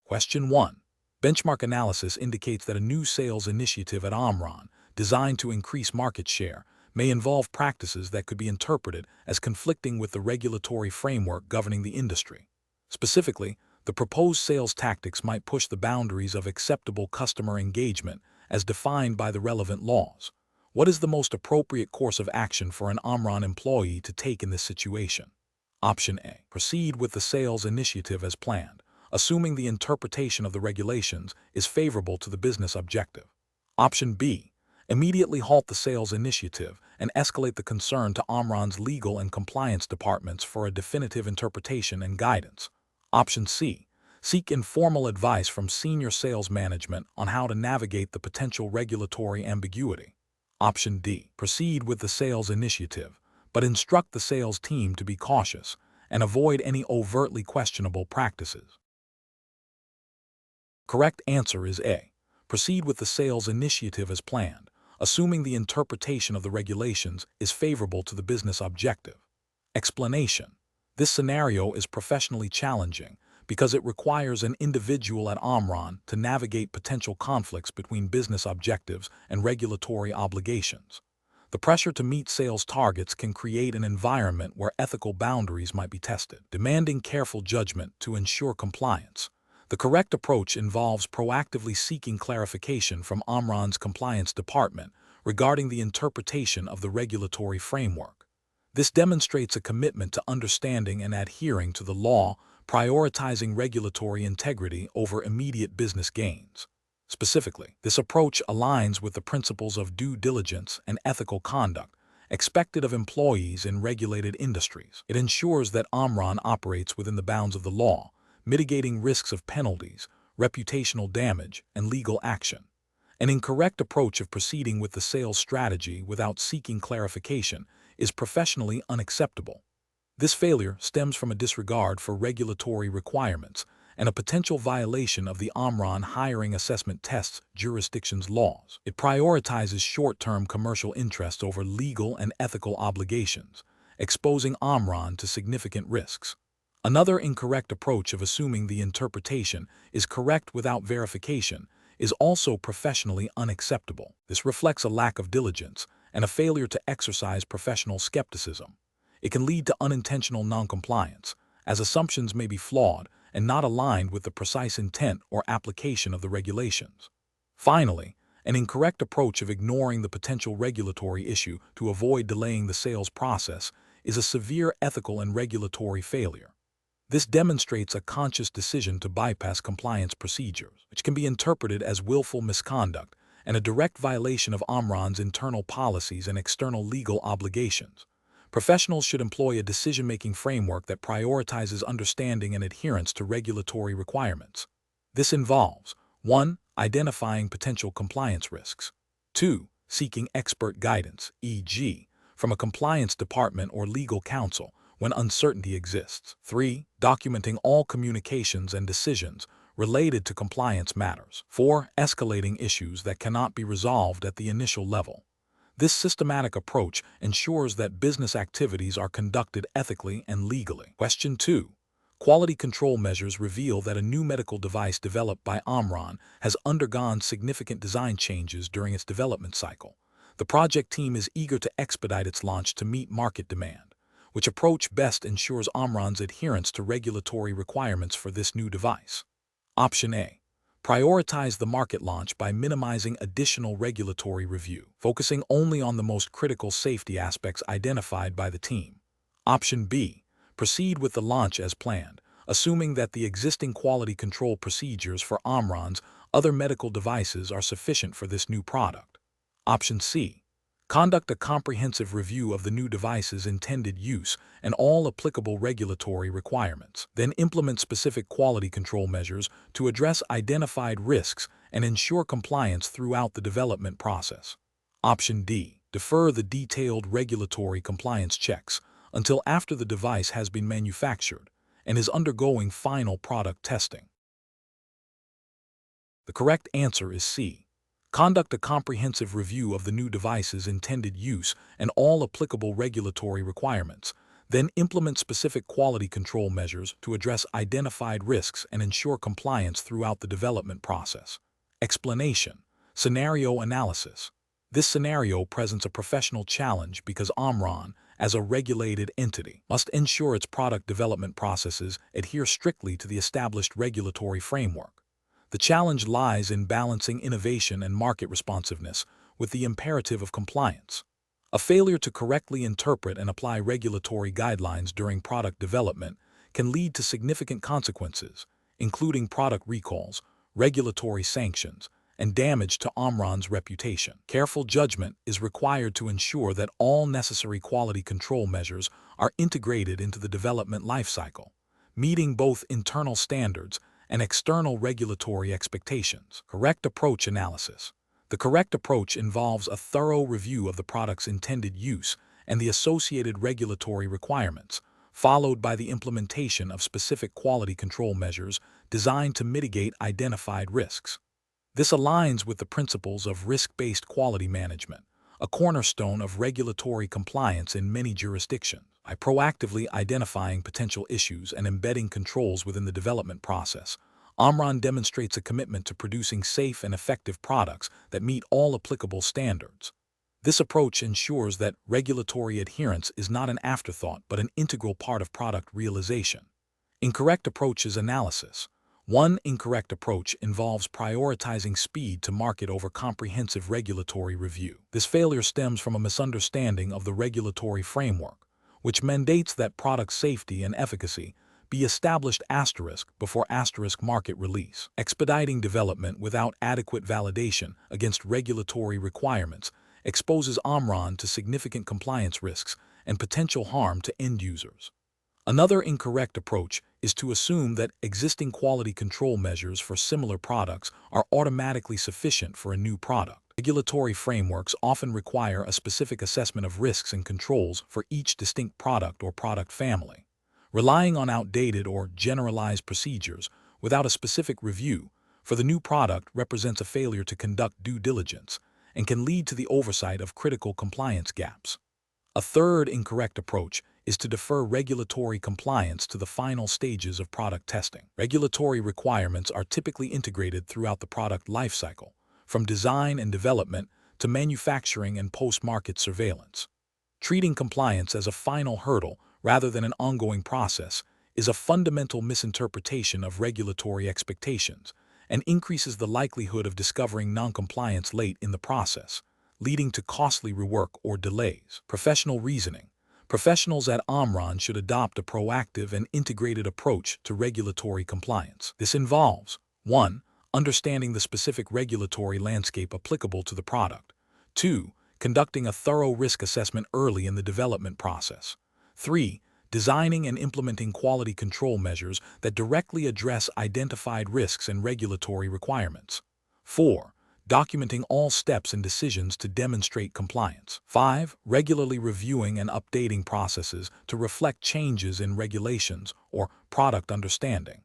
Question 1. Benchmark analysis indicates that a new sales initiative at Omron, designed to increase market share, may involve practices that could be interpreted as conflicting with the regulatory framework governing the industry. Specifically, the proposed sales tactics might push the boundaries of acceptable customer engagement as defined by the relevant laws. What is the most appropriate course of action for an Omron employee to take in this situation? Option A. Proceed with the sales initiative as planned, assuming the interpretation of the regulations is favorable to the business objective. Option B. Immediately halt the sales initiative and escalate the concern to Omron's legal and compliance departments for a definitive interpretation and guidance. Option C. Seek informal advice from senior sales management on how to navigate the potential regulatory ambiguity. Option D. Proceed with the sales initiative, but instruct the sales team to be cautious and avoid any overtly questionable practices. Correct answer is A. Proceed with the sales initiative as planned, assuming the interpretation of the regulations is favorable to the business objective. Explanation. This scenario is professionally challenging because it requires an individual at Omron to navigate potential conflicts between business objectives and regulatory obligations. The pressure to meet sales targets can create an environment where ethical boundaries might be tested, demanding careful judgment to ensure compliance. The correct approach involves proactively seeking clarification from Omron's compliance department regarding the interpretation of the regulatory framework. This demonstrates a commitment to understanding and adhering to the law, prioritizing regulatory integrity over immediate business gains. Specifically, this approach aligns with the principles of due diligence and ethical conduct expected of employees in regulated industries. It ensures that Omron operates within the bounds of the law, mitigating risks of penalties, reputational damage, and legal action. An incorrect approach of proceeding with the sales strategy without seeking clarification is professionally unacceptable. This failure stems from a disregard for regulatory requirements and a potential violation of the Omron hiring assessment tests jurisdiction's laws. It prioritizes short-term commercial interests over legal and ethical obligations, exposing Omron to significant risks. Another incorrect approach of assuming the interpretation is correct without verification is also professionally unacceptable. This reflects a lack of diligence and a failure to exercise professional skepticism. It can lead to unintentional noncompliance, as assumptions may be flawed and not aligned with the precise intent or application of the regulations. Finally, an incorrect approach of ignoring the potential regulatory issue to avoid delaying the sales process is a severe ethical and regulatory failure. This demonstrates a conscious decision to bypass compliance procedures, which can be interpreted as willful misconduct and a direct violation of Omron's internal policies and external legal obligations. Professionals should employ a decision-making framework that prioritizes understanding and adherence to regulatory requirements. This involves 1. Identifying potential compliance risks. 2. Seeking expert guidance, e.g., from a compliance department or legal counsel, when uncertainty exists. 3. Documenting all communications and decisions related to compliance matters. 4. Escalating issues that cannot be resolved at the initial level. This systematic approach ensures that business activities are conducted ethically and legally. Question 2. Quality control measures reveal that a new medical device developed by Omron has undergone significant design changes during its development cycle. The project team is eager to expedite its launch to meet market demand. Which approach best ensures Omron's adherence to regulatory requirements for this new device? Option A. Prioritize the market launch by minimizing additional regulatory review, focusing only on the most critical safety aspects identified by the team. Option B. Proceed with the launch as planned, assuming that the existing quality control procedures for Omron's other medical devices are sufficient for this new product. Option C. Conduct a comprehensive review of the new device's intended use and all applicable regulatory requirements. Then implement specific quality control measures to address identified risks and ensure compliance throughout the development process. Option D. Defer the detailed regulatory compliance checks until after the device has been manufactured and is undergoing final product testing. The correct answer is C. Conduct a comprehensive review of the new device's intended use and all applicable regulatory requirements, Then implement specific quality control measures to address identified risks and ensure compliance throughout the development process. Explanation. Scenario analysis. This scenario presents a professional challenge because Omron, as a regulated entity, must ensure its product development processes adhere strictly to the established regulatory framework. The challenge lies in balancing innovation and market responsiveness with the imperative of compliance. A failure to correctly interpret and apply regulatory guidelines during product development can lead to significant consequences, including product recalls, regulatory sanctions, and damage to Omron's reputation. Careful judgment is required to ensure that all necessary quality control measures are integrated into the development lifecycle, meeting both internal standards and external regulatory expectations. Correct approach analysis. The correct approach involves a thorough review of the product's intended use and the associated regulatory requirements, followed by the implementation of specific quality control measures designed to mitigate identified risks. This aligns with the principles of risk-based quality management, a cornerstone of regulatory compliance in many jurisdictions. By proactively identifying potential issues and embedding controls within the development process, Omron demonstrates a commitment to producing safe and effective products that meet all applicable standards. This approach ensures that regulatory adherence is not an afterthought but an integral part of product realization. Incorrect approaches analysis. One incorrect approach involves prioritizing speed to market over comprehensive regulatory review. This failure stems from a misunderstanding of the regulatory framework, which mandates that product safety and efficacy be established before market release. Expediting development without adequate validation against regulatory requirements exposes Omron to significant compliance risks and potential harm to end users. Another incorrect approach is to assume that existing quality control measures for similar products are automatically sufficient for a new product. Regulatory frameworks often require a specific assessment of risks and controls for each distinct product or product family. Relying on outdated or generalized procedures without a specific review for the new product represents a failure to conduct due diligence and can lead to the oversight of critical compliance gaps. A third incorrect approach is to defer regulatory compliance to the final stages of product testing. Regulatory requirements are typically integrated throughout the product lifecycle, from design and development to manufacturing and post-market surveillance. Treating compliance as a final hurdle rather than an ongoing process is a fundamental misinterpretation of regulatory expectations and increases the likelihood of discovering noncompliance late in the process, leading to costly rework or delays. Professional reasoning. Professionals at Omron should adopt a proactive and integrated approach to regulatory compliance. This involves 1. Understanding the specific regulatory landscape applicable to the product. 2. Conducting a thorough risk assessment early in the development process. 3. Designing and implementing quality control measures that directly address identified risks and regulatory requirements. 4. Documenting all steps and decisions to demonstrate compliance. 5. Regularly reviewing and updating processes to reflect changes in regulations or product understanding.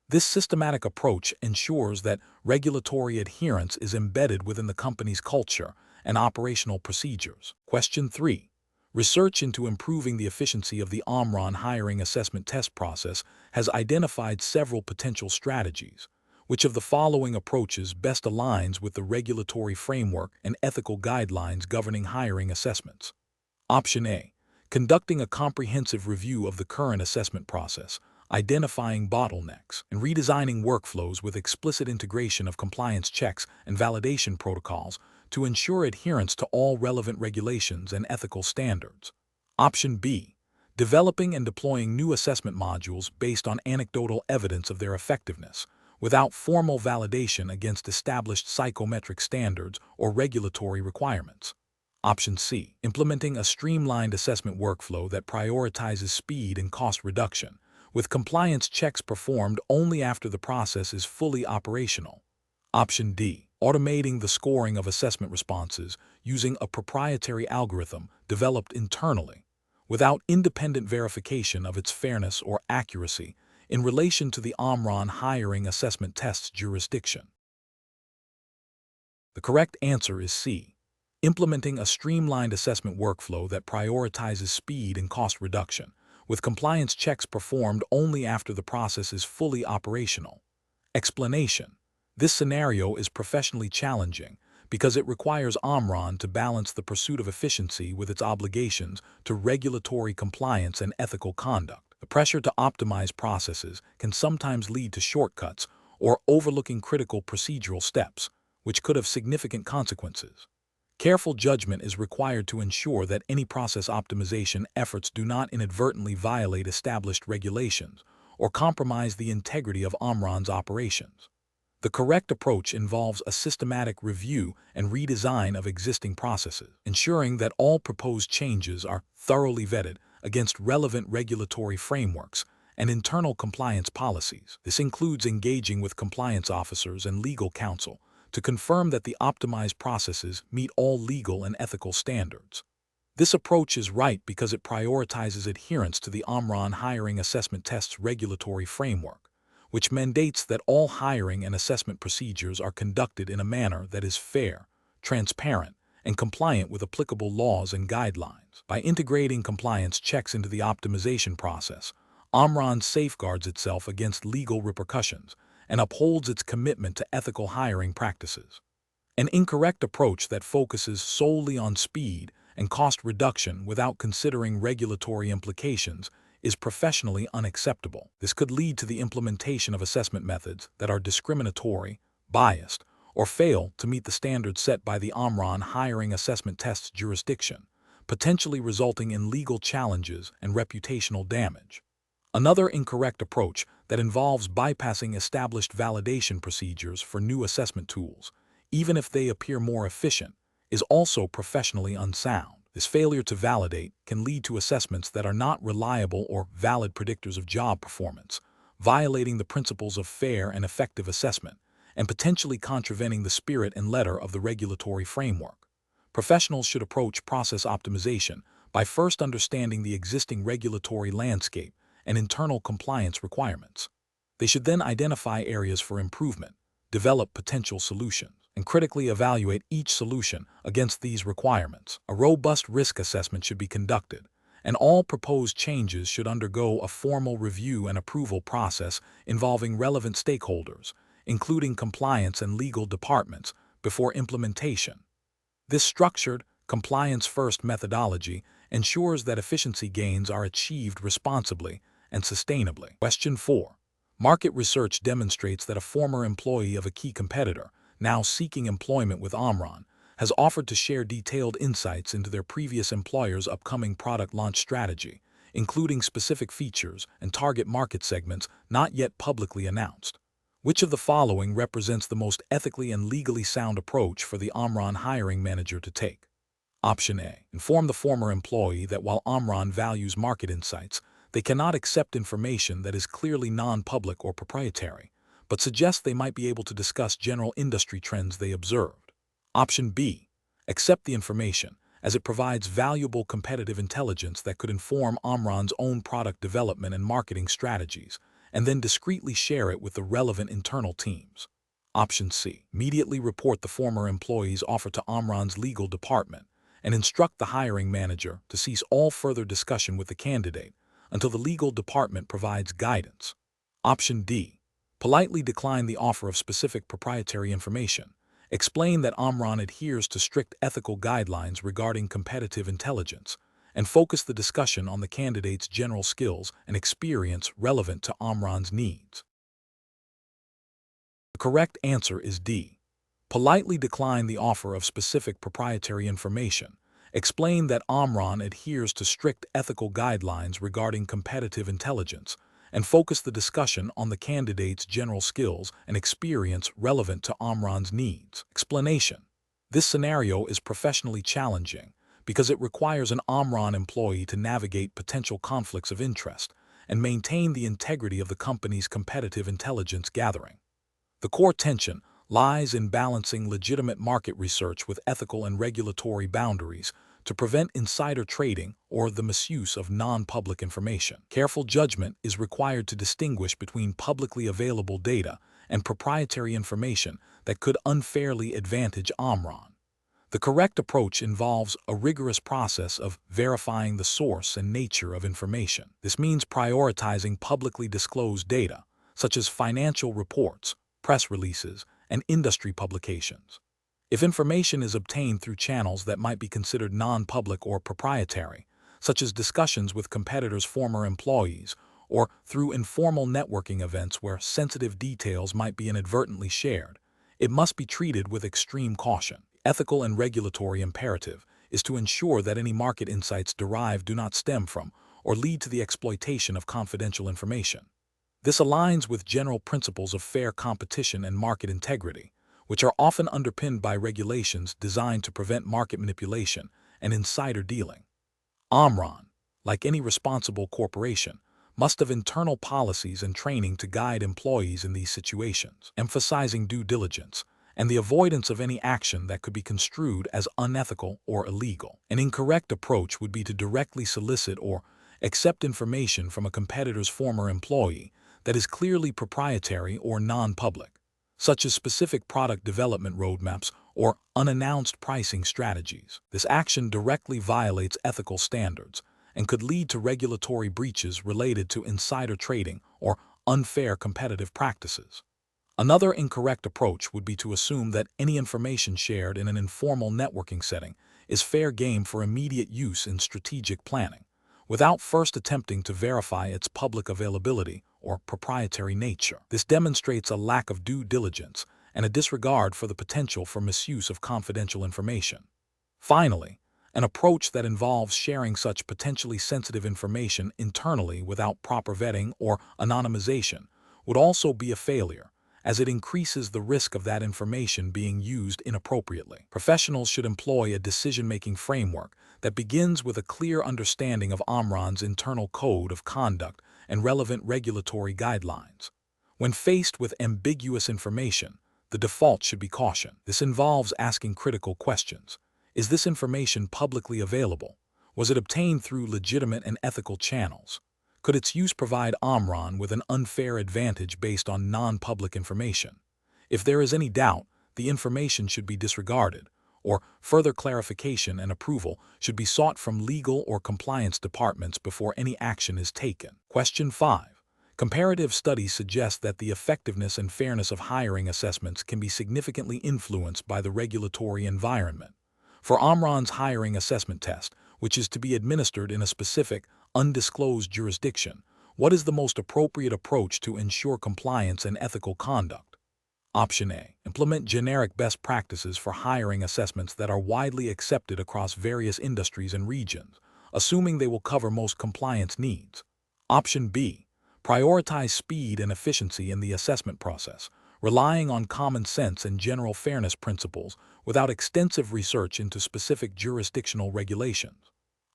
This systematic approach ensures that regulatory adherence is embedded within the company's culture and operational procedures. Question 3. Research into improving the efficiency of the Omron hiring assessment test process has identified several potential strategies. Which of the following approaches best aligns with the regulatory framework and ethical guidelines governing hiring assessments? Option A. Conducting a comprehensive review of the current assessment process, identifying bottlenecks, and redesigning workflows with explicit integration of compliance checks and validation protocols to ensure adherence to all relevant regulations and ethical standards. Option B. Developing and deploying new assessment modules based on anecdotal evidence of their effectiveness, without formal validation against established psychometric standards or regulatory requirements. Option C. Implementing a streamlined assessment workflow that prioritizes speed and cost reduction, with compliance checks performed only after the process is fully operational. Option D. Automating the scoring of assessment responses using a proprietary algorithm developed internally, without independent verification of its fairness or accuracy in relation to the Omron hiring assessment test's jurisdiction. The correct answer is C. Implementing a streamlined assessment workflow that prioritizes speed and cost reduction, with compliance checks performed only after the process is fully operational. Explanation: this scenario is professionally challenging because it requires Omron to balance the pursuit of efficiency with its obligations to regulatory compliance and ethical conduct. The pressure to optimize processes can sometimes lead to shortcuts or overlooking critical procedural steps, which could have significant consequences. Careful judgment is required to ensure that any process optimization efforts do not inadvertently violate established regulations or compromise the integrity of Omron's operations. The correct approach involves a systematic review and redesign of existing processes, ensuring that all proposed changes are thoroughly vetted against relevant regulatory frameworks and internal compliance policies. This includes engaging with compliance officers and legal counsel to confirm that the optimized processes meet all legal and ethical standards. This approach is right because it prioritizes adherence to the Omron hiring assessment tests regulatory framework, which mandates that all hiring and assessment procedures are conducted in a manner that is fair, transparent, and compliant with applicable laws and guidelines. By integrating compliance checks into the optimization process, Omron safeguards itself against legal repercussions and upholds its commitment to ethical hiring practices. An incorrect approach that focuses solely on speed and cost reduction without considering regulatory implications is professionally unacceptable. This could lead to the implementation of assessment methods that are discriminatory, biased, or fail to meet the standards set by the Omron hiring assessment tests jurisdiction, potentially resulting in legal challenges and reputational damage. Another incorrect approach that involves bypassing established validation procedures for new assessment tools, even if they appear more efficient, is also professionally unsound. This failure to validate can lead to assessments that are not reliable or valid predictors of job performance, violating the principles of fair and effective assessment, and potentially contravening the spirit and letter of the regulatory framework. Professionals should approach process optimization by first understanding the existing regulatory landscape and internal compliance requirements. They should then identify areas for improvement, develop potential solutions, and critically evaluate each solution against these requirements. A robust risk assessment should be conducted, and all proposed changes should undergo a formal review and approval process involving relevant stakeholders, including compliance and legal departments, before implementation. This structured, compliance-first methodology ensures that efficiency gains are achieved responsibly and sustainably. Question 4. Market research demonstrates that a former employee of a key competitor, now seeking employment with Omron, has offered to share detailed insights into their previous employer's upcoming product launch strategy, including specific features and target market segments not yet publicly announced. Which of the following represents the most ethically and legally sound approach for the Omron hiring manager to take? Option A. Inform the former employee that while Omron values market insights, they cannot accept information that is clearly non-public or proprietary, but suggest they might be able to discuss general industry trends they observed. Option B. Accept the information, as it provides valuable competitive intelligence that could inform Omron's own product development and marketing strategies, and then discreetly share it with the relevant internal teams. Option C. Immediately report the former employee's offer to Omron's legal department and instruct the hiring manager to cease all further discussion with the candidate until the legal department provides guidance. Option D. Politely decline the offer of specific proprietary information. Explain that Omron adheres to strict ethical guidelines regarding competitive intelligence, and focus the discussion on the candidate's general skills and experience relevant to Omron's needs. The correct answer is D. Politely decline the offer of specific proprietary information. Explain that Omron adheres to strict ethical guidelines regarding competitive intelligence, and focus the discussion on the candidate's general skills and experience relevant to Omron's needs. Explanation: this scenario is professionally challenging because it requires an Omron employee to navigate potential conflicts of interest and maintain the integrity of the company's competitive intelligence gathering. The core tension lies in balancing legitimate market research with ethical and regulatory boundaries to prevent insider trading or the misuse of non-public information. Careful judgment is required to distinguish between publicly available data and proprietary information that could unfairly advantage Omron. The correct approach involves a rigorous process of verifying the source and nature of information. This means prioritizing publicly disclosed data, such as financial reports, press releases, and industry publications. If information is obtained through channels that might be considered non-public or proprietary, such as discussions with competitors' former employees, or through informal networking events where sensitive details might be inadvertently shared, it must be treated with extreme caution. Ethical and regulatory imperative is to ensure that any market insights derived do not stem from or lead to the exploitation of confidential information. This aligns with general principles of fair competition and market integrity, which are often underpinned by regulations designed to prevent market manipulation and insider dealing. Omron, like any responsible corporation, must have internal policies and training to guide employees in these situations, emphasizing due diligence and the avoidance of any action that could be construed as unethical or illegal. An incorrect approach would be to directly solicit or accept information from a competitor's former employee that is clearly proprietary or non-public, such as specific product development roadmaps or unannounced pricing strategies. This action directly violates ethical standards and could lead to regulatory breaches related to insider trading or unfair competitive practices. Another incorrect approach would be to assume that any information shared in an informal networking setting is fair game for immediate use in strategic planning, without first attempting to verify its public availability or proprietary nature. This demonstrates a lack of due diligence and a disregard for the potential for misuse of confidential information. Finally, an approach that involves sharing such potentially sensitive information internally without proper vetting or anonymization would also be a failure, as it increases the risk of that information being used inappropriately. Professionals should employ a decision-making framework that begins with a clear understanding of Omron's internal code of conduct and relevant regulatory guidelines. When faced with ambiguous information, the default should be caution. This involves asking critical questions. Is this information publicly available? Was it obtained through legitimate and ethical channels? Could its use provide Omron with an unfair advantage based on non-public information? If there is any doubt, the information should be disregarded, or further clarification and approval should be sought from legal or compliance departments before any action is taken. Question 5. Comparative studies suggest that the effectiveness and fairness of hiring assessments can be significantly influenced by the regulatory environment. For Omron's hiring assessment test, which is to be administered in a specific, undisclosed jurisdiction, what is the most appropriate approach to ensure compliance and ethical conduct? Option A. Implement generic best practices for hiring assessments that are widely accepted across various industries and regions, assuming they will cover most compliance needs. Option B. Prioritize speed and efficiency in the assessment process, relying on common sense and general fairness principles without extensive research into specific jurisdictional regulations.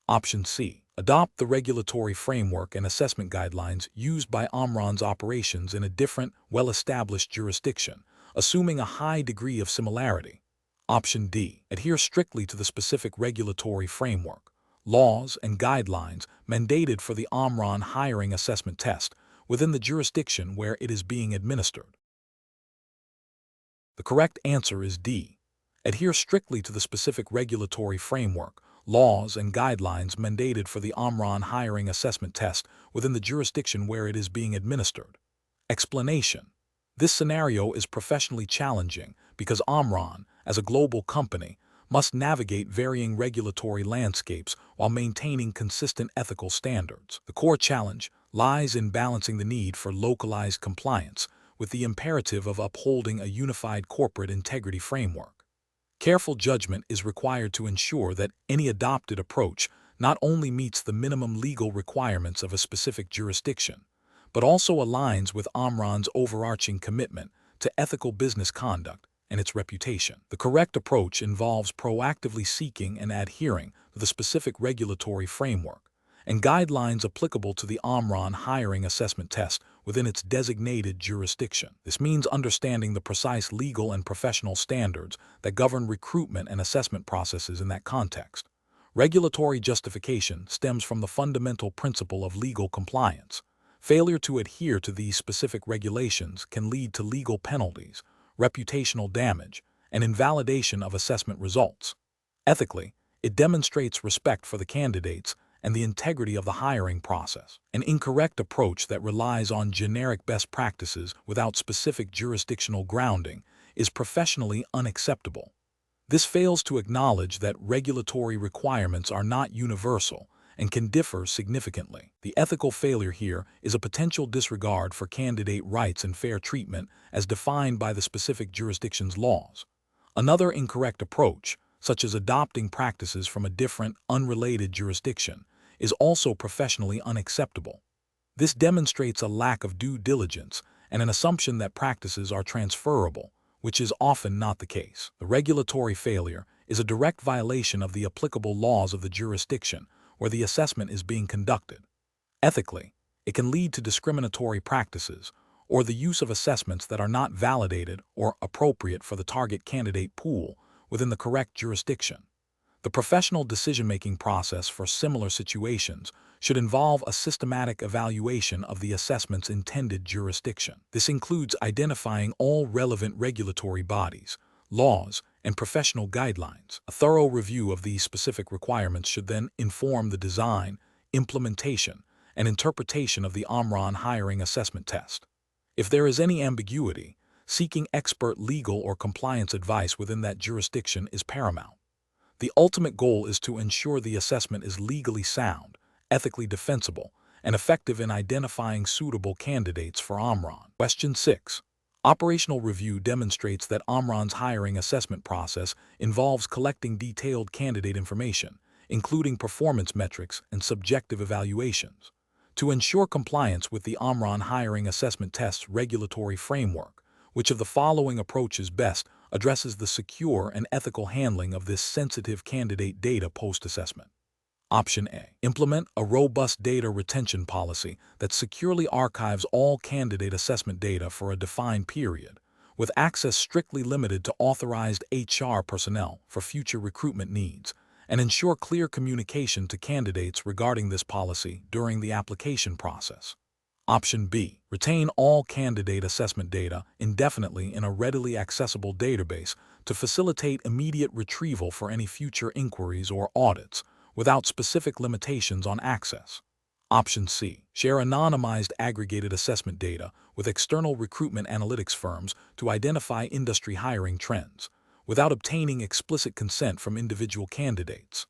Option C. Adopt the regulatory framework and assessment guidelines used by Omron's operations in a different, well-established jurisdiction, assuming a high degree of similarity. Option D. Adhere strictly to the specific regulatory framework, laws, and guidelines mandated for the Omron hiring assessment test within the jurisdiction where it is being administered. The correct answer is D. Adhere strictly to the specific regulatory framework, laws, and guidelines mandated for the Omron hiring assessment test within the jurisdiction where it is being administered. Explanation. This scenario is professionally challenging because Omron, as a global company, must navigate varying regulatory landscapes while maintaining consistent ethical standards. The core challenge lies in balancing the need for localized compliance with the imperative of upholding a unified corporate integrity framework. Careful judgment is required to ensure that any adopted approach not only meets the minimum legal requirements of a specific jurisdiction, but also aligns with Omron's overarching commitment to ethical business conduct and its reputation. The correct approach involves proactively seeking and adhering to the specific regulatory framework and guidelines applicable to the Omron hiring assessment test within its designated jurisdiction. This means understanding the precise legal and professional standards that govern recruitment and assessment processes in that context. Regulatory justification stems from the fundamental principle of legal compliance. Failure to adhere to these specific regulations can lead to legal penalties, reputational damage, and invalidation of assessment results. Ethically, it demonstrates respect for the candidates and the integrity of the hiring process. An incorrect approach that relies on generic best practices without specific jurisdictional grounding is professionally unacceptable. This fails to acknowledge that regulatory requirements are not universal and can differ significantly. The ethical failure here is a potential disregard for candidate rights and fair treatment as defined by the specific jurisdiction's laws. Another incorrect approach, such as adopting practices from a different, unrelated jurisdiction, is also professionally unacceptable. This demonstrates a lack of due diligence and an assumption that practices are transferable, which is often not the case. The regulatory failure is a direct violation of the applicable laws of the jurisdiction where the assessment is being conducted. Ethically, it can lead to discriminatory practices or the use of assessments that are not validated or appropriate for the target candidate pool within the correct jurisdiction. The professional decision-making process for similar situations should involve a systematic evaluation of the assessment's intended jurisdiction. This includes identifying all relevant regulatory bodies, laws, and professional guidelines. A thorough review of these specific requirements should then inform the design, implementation, and interpretation of the Omron hiring assessment test. If there is any ambiguity, seeking expert legal or compliance advice within that jurisdiction is paramount. The ultimate goal is to ensure the assessment is legally sound, ethically defensible, and effective in identifying suitable candidates for Omron. Question 6. Operational review demonstrates that Omron's hiring assessment process involves collecting detailed candidate information, including performance metrics and subjective evaluations. To ensure compliance with the Omron hiring assessment test's regulatory framework, which of the following approaches best addresses the secure and ethical handling of this sensitive candidate data post-assessment? Option A. Implement a robust data retention policy that securely archives all candidate assessment data for a defined period, with access strictly limited to authorized HR personnel for future recruitment needs, and ensure clear communication to candidates regarding this policy during the application process. Option B. Retain all candidate assessment data indefinitely in a readily accessible database to facilitate immediate retrieval for any future inquiries or audits, without specific limitations on access. Option C. Share anonymized aggregated assessment data with external recruitment analytics firms to identify industry hiring trends, without obtaining explicit consent from individual candidates.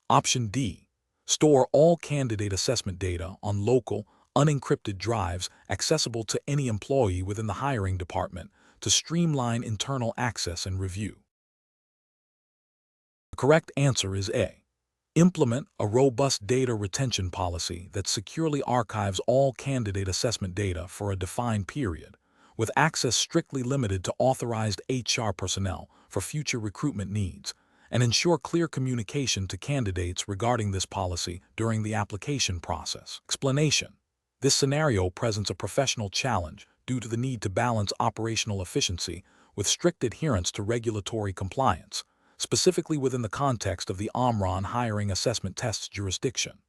Option D. Store all candidate assessment data on local, unencrypted drives accessible to any employee within the hiring department to streamline internal access and review. The correct answer is A. Implement a robust data retention policy that securely archives all candidate assessment data for a defined period, with access strictly limited to authorized HR personnel for future recruitment needs, and ensure clear communication to candidates regarding this policy during the application process. Explanation. This scenario presents a professional challenge due to the need to balance operational efficiency with strict adherence to regulatory compliance, specifically within the context of the Omron hiring assessment test's jurisdiction.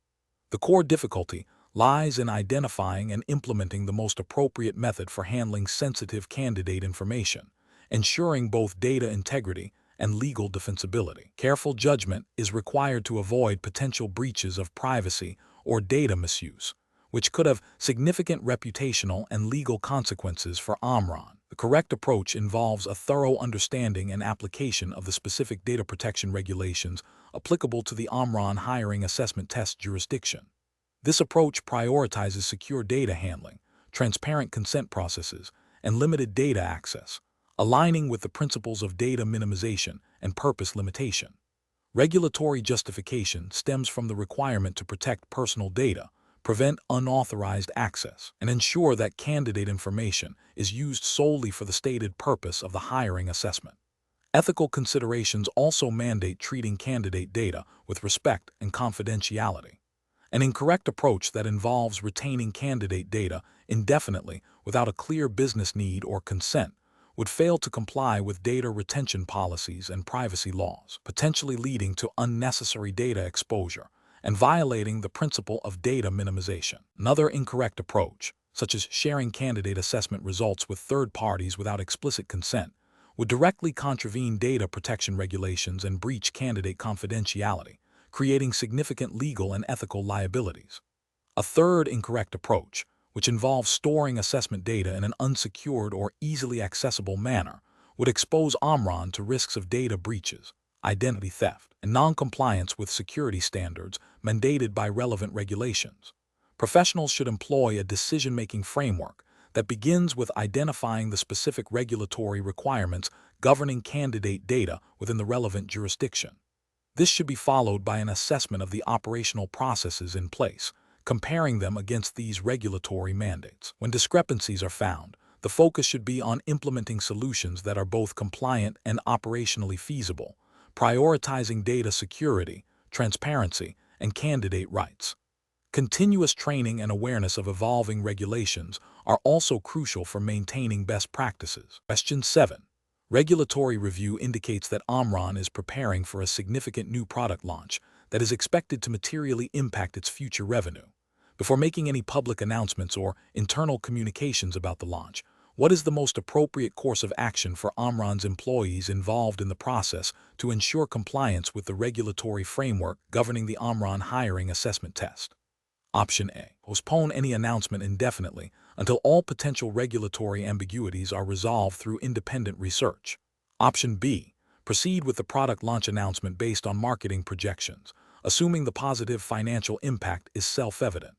The core difficulty lies in identifying and implementing the most appropriate method for handling sensitive candidate information, ensuring both data integrity and legal defensibility. Careful judgment is required to avoid potential breaches of privacy or data misuse, which could have significant reputational and legal consequences for Omron. The correct approach involves a thorough understanding and application of the specific data protection regulations applicable to the Omron hiring assessment test jurisdiction. This approach prioritizes secure data handling, transparent consent processes, and limited data access, aligning with the principles of data minimization and purpose limitation. Regulatory justification stems from the requirement to protect personal data, prevent unauthorized access, and ensure that candidate information is used solely for the stated purpose of the hiring assessment. Ethical considerations also mandate treating candidate data with respect and confidentiality. An incorrect approach that involves retaining candidate data indefinitely without a clear business need or consent would fail to comply with data retention policies and privacy laws, potentially leading to unnecessary data exposure and violating the principle of data minimization. Another incorrect approach, such as sharing candidate assessment results with third parties without explicit consent, would directly contravene data protection regulations and breach candidate confidentiality, creating significant legal and ethical liabilities. A third incorrect approach, which involves storing assessment data in an unsecured or easily accessible manner, would expose Omron to risks of data breaches, identity theft, and non-compliance with security standards mandated by relevant regulations. Professionals should employ a decision-making framework that begins with identifying the specific regulatory requirements governing candidate data within the relevant jurisdiction. This should be followed by an assessment of the operational processes in place, comparing them against these regulatory mandates. When discrepancies are found, the focus should be on implementing solutions that are both compliant and operationally feasible, prioritizing data security, transparency, and candidate rights. Continuous training and awareness of evolving regulations are also crucial for maintaining best practices. Question 7. Regulatory review indicates that Omron is preparing for a significant new product launch that is expected to materially impact its future revenue. Before making any public announcements or internal communications about the launch, what is the most appropriate course of action for Omron's employees involved in the process to ensure compliance with the regulatory framework governing the Omron hiring assessment test? Option A. Postpone any announcement indefinitely until all potential regulatory ambiguities are resolved through independent research. Option B. Proceed with the product launch announcement based on marketing projections, assuming the positive financial impact is self-evident.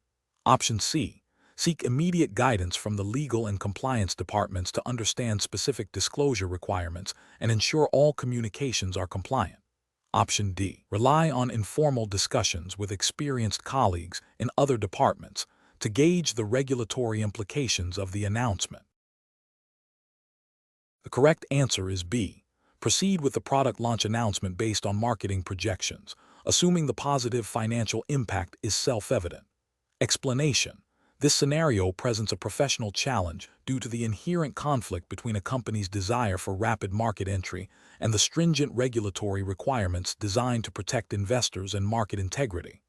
Option C. Seek immediate guidance from the legal and compliance departments to understand specific disclosure requirements and ensure all communications are compliant. Option D. Rely on informal discussions with experienced colleagues in other departments to gauge the regulatory implications of the announcement. The correct answer is B. Proceed with the product launch announcement based on marketing projections, assuming the positive financial impact is self-evident. Explanation. This scenario presents a professional challenge due to the inherent conflict between a company's desire for rapid market entry and the stringent regulatory requirements designed to protect investors and market integrity.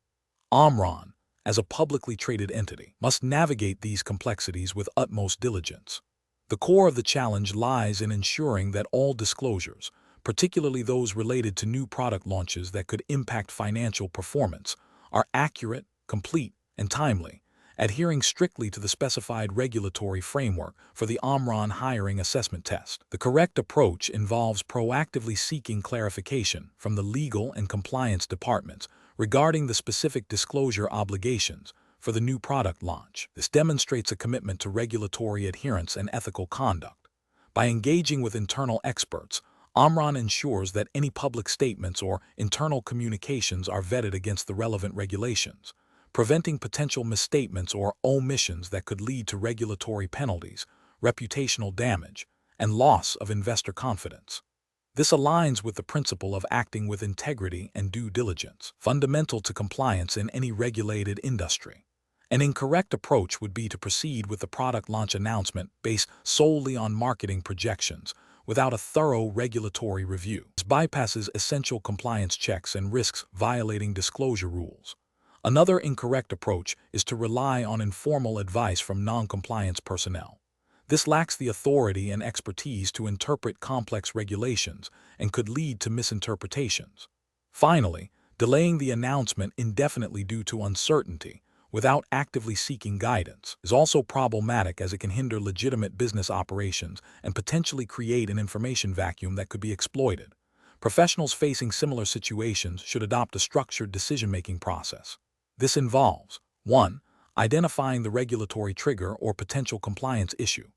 Omron, as a publicly traded entity, must navigate these complexities with utmost diligence. The core of the challenge lies in ensuring that all disclosures, particularly those related to new product launches that could impact financial performance, are accurate, complete, and timely, adhering strictly to the specified regulatory framework for the Omron hiring assessment test. The correct approach involves proactively seeking clarification from the legal and compliance departments regarding the specific disclosure obligations for the new product launch. This demonstrates a commitment to regulatory adherence and ethical conduct. By engaging with internal experts, Omron ensures that any public statements or internal communications are vetted against the relevant regulations, preventing potential misstatements or omissions that could lead to regulatory penalties, reputational damage, and loss of investor confidence. This aligns with the principle of acting with integrity and due diligence, fundamental to compliance in any regulated industry. An incorrect approach would be to proceed with the product launch announcement based solely on marketing projections without a thorough regulatory review. This bypasses essential compliance checks and risks violating disclosure rules. Another incorrect approach is to rely on informal advice from non-compliance personnel. This lacks the authority and expertise to interpret complex regulations and could lead to misinterpretations. Finally, delaying the announcement indefinitely due to uncertainty without actively seeking guidance is also problematic, as it can hinder legitimate business operations and potentially create an information vacuum that could be exploited. Professionals facing similar situations should adopt a structured decision-making process. This involves 1. Identifying the regulatory trigger or potential compliance issue.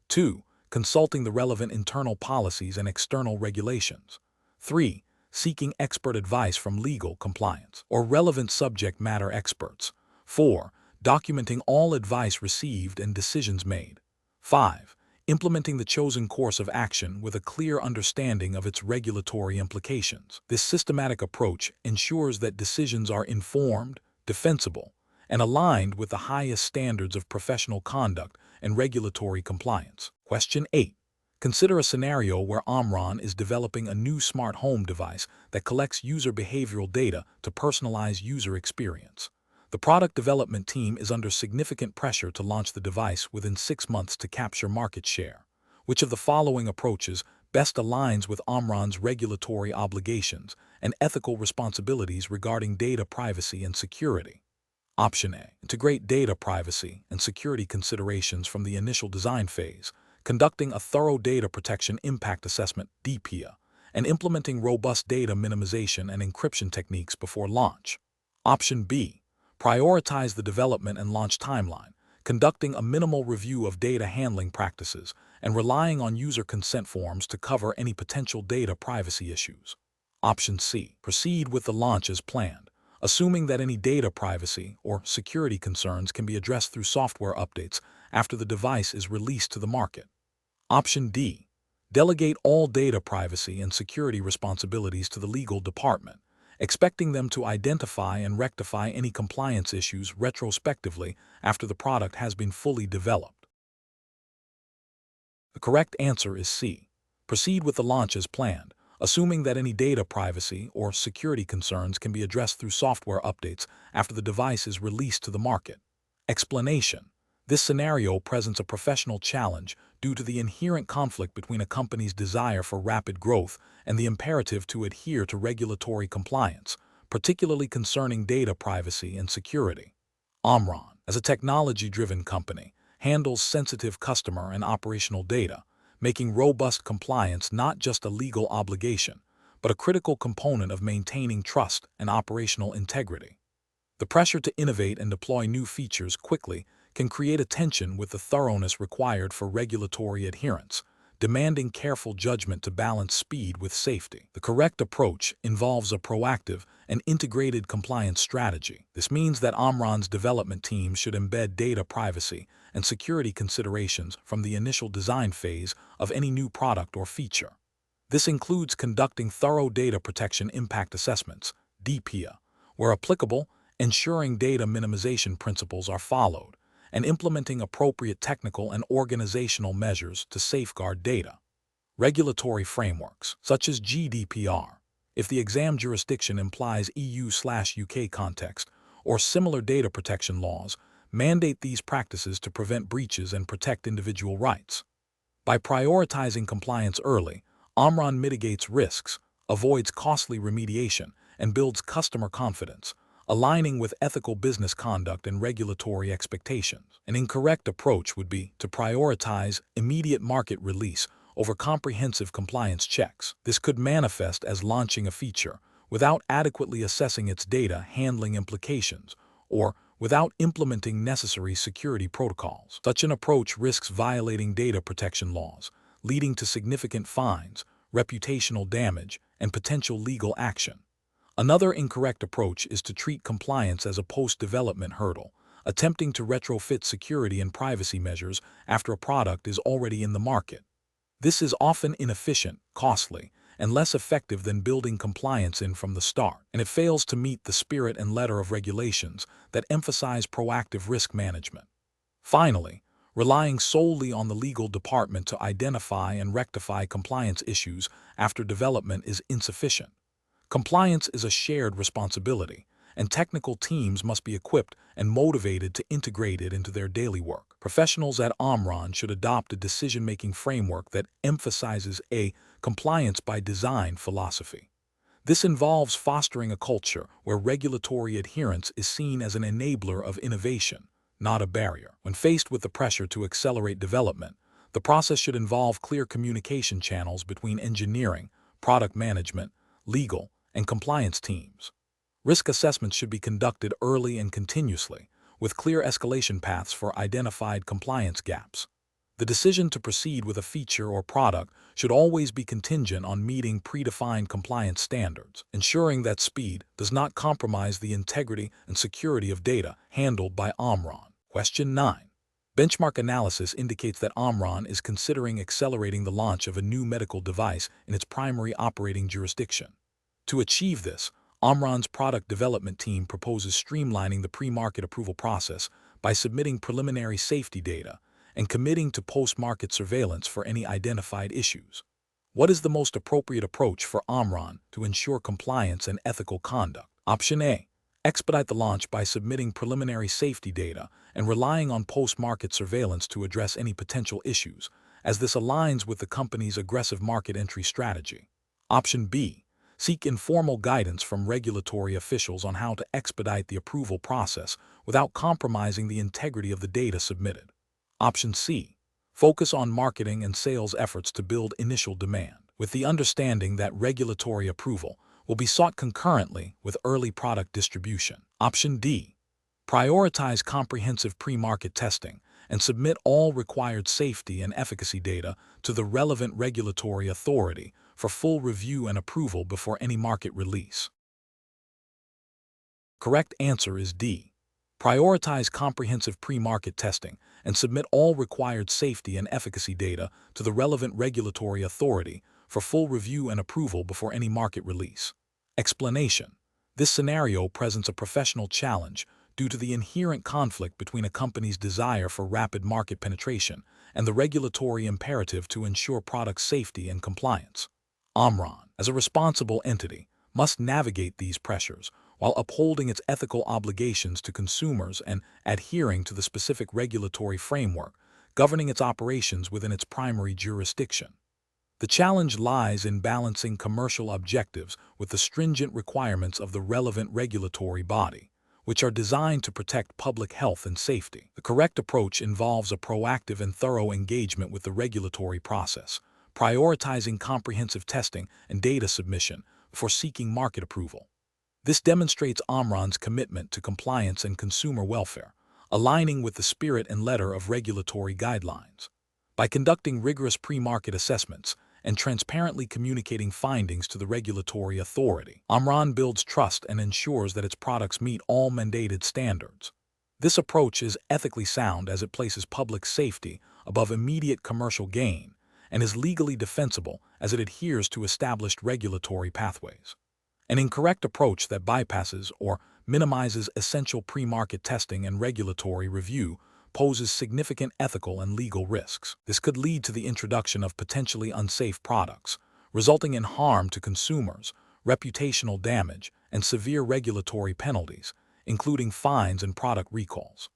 2. Consulting the relevant internal policies and external regulations. 3. Seeking expert advice from legal, compliance, or relevant subject matter experts. 4. Documenting all advice received and decisions made. 5. Implementing the chosen course of action with a clear understanding of its regulatory implications. This systematic approach ensures that decisions are informed, defensible, and aligned with the highest standards of professional conduct and regulatory compliance. Question 8. Consider a scenario where Omron is developing a new smart home device that collects user behavioral data to personalize user experience. The product development team is under significant pressure to launch the device within 6 months to capture market share. Which of the following approaches best aligns with Omron's regulatory obligations and ethical responsibilities regarding data privacy and security. Option A. Integrate data privacy and security considerations from the initial design phase, conducting a thorough data protection impact assessment (DPIA), and implementing robust data minimization and encryption techniques before launch. Option B. Prioritize the development and launch timeline, conducting a minimal review of data handling practices and relying on user consent forms to cover any potential data privacy issues. Option C. Proceed with the launch as planned, assuming that any data privacy or security concerns can be addressed through software updates after the device is released to the market. Option D. Delegate all data privacy and security responsibilities to the legal department, expecting them to identify and rectify any compliance issues retrospectively after the product has been fully developed. The correct answer is C. Proceed with the launch as planned, assuming that any data privacy or security concerns can be addressed through software updates after the device is released to the market. Explanation: this scenario presents a professional challenge due to the inherent conflict between a company's desire for rapid growth and the imperative to adhere to regulatory compliance, particularly concerning data privacy and security. Omron, as a technology-driven company, handles sensitive customer and operational data, making robust compliance not just a legal obligation, but a critical component of maintaining trust and operational integrity. The pressure to innovate and deploy new features quickly can create a tension with the thoroughness required for regulatory adherence, demanding careful judgment to balance speed with safety. The correct approach involves a proactive and integrated compliance strategy. This means that Omron's development team should embed data privacy and security considerations from the initial design phase of any new product or feature. This includes conducting thorough data protection impact assessments, DPIA, where applicable, ensuring data minimization principles are followed, and implementing appropriate technical and organizational measures to safeguard data. Regulatory frameworks, such as GDPR, if the exam jurisdiction implies EU/UK context, or similar data protection laws, mandate these practices to prevent breaches and protect individual rights. By prioritizing compliance early, Omron mitigates risks, avoids costly remediation, and builds customer confidence, aligning with ethical business conduct and regulatory expectations. An incorrect approach would be to prioritize immediate market release over comprehensive compliance checks. This could manifest as launching a feature without adequately assessing its data handling implications or without implementing necessary security protocols. Such an approach risks violating data protection laws, leading to significant fines, reputational damage, and potential legal action. Another incorrect approach is to treat compliance as a post-development hurdle, attempting to retrofit security and privacy measures after a product is already in the market. This is often inefficient, costly, and less effective than building compliance in from the start, and it fails to meet the spirit and letter of regulations that emphasize proactive risk management. Finally, relying solely on the legal department to identify and rectify compliance issues after development is insufficient. Compliance is a shared responsibility, and technical teams must be equipped and motivated to integrate it into their daily work. Professionals at Omron should adopt a decision-making framework that emphasizes a compliance by design philosophy. This involves fostering a culture where regulatory adherence is seen as an enabler of innovation, not a barrier. When faced with the pressure to accelerate development, the process should involve clear communication channels between engineering, product management, legal, and compliance teams. Risk assessments should be conducted early and continuously, with clear escalation paths for identified compliance gaps. The decision to proceed with a feature or product should always be contingent on meeting predefined compliance standards, ensuring that speed does not compromise the integrity and security of data handled by Omron. Question 9. Benchmark analysis indicates that Omron is considering accelerating the launch of a new medical device in its primary operating jurisdiction. To achieve this, Omron's product development team proposes streamlining the pre-market approval process by submitting preliminary safety data and committing to post-market surveillance for any identified issues. What is the most appropriate approach for Omron to ensure compliance and ethical conduct? Option A. Expedite the launch by submitting preliminary safety data and relying on post-market surveillance to address any potential issues, as this aligns with the company's aggressive market entry strategy. Option B. Seek informal guidance from regulatory officials on how to expedite the approval process without compromising the integrity of the data submitted. Option C. Focus on marketing and sales efforts to build initial demand, with the understanding that regulatory approval will be sought concurrently with early product distribution. Option D. Prioritize comprehensive pre-market testing and submit all required safety and efficacy data to the relevant regulatory authority for full review and approval before any market release. Correct answer is D. Prioritize comprehensive pre-market testing and submit all required safety and efficacy data to the relevant regulatory authority for full review and approval before any market release. Explanation. This scenario presents a professional challenge due to the inherent conflict between a company's desire for rapid market penetration and the regulatory imperative to ensure product safety and compliance. Omron, as a responsible entity, must navigate these pressures while upholding its ethical obligations to consumers and adhering to the specific regulatory framework governing its operations within its primary jurisdiction. The challenge lies in balancing commercial objectives with the stringent requirements of the relevant regulatory body, which are designed to protect public health and safety. The correct approach involves a proactive and thorough engagement with the regulatory process, prioritizing comprehensive testing and data submission before seeking market approval. This demonstrates Omron's commitment to compliance and consumer welfare, aligning with the spirit and letter of regulatory guidelines. By conducting rigorous pre-market assessments and transparently communicating findings to the regulatory authority, Omron builds trust and ensures that its products meet all mandated standards. This approach is ethically sound as it places public safety above immediate commercial gain and is legally defensible as it adheres to established regulatory pathways. An incorrect approach that bypasses or minimizes essential pre-market testing and regulatory review poses significant ethical and legal risks. This could lead to the introduction of potentially unsafe products, resulting in harm to consumers, reputational damage, and severe regulatory penalties, including fines and product recalls.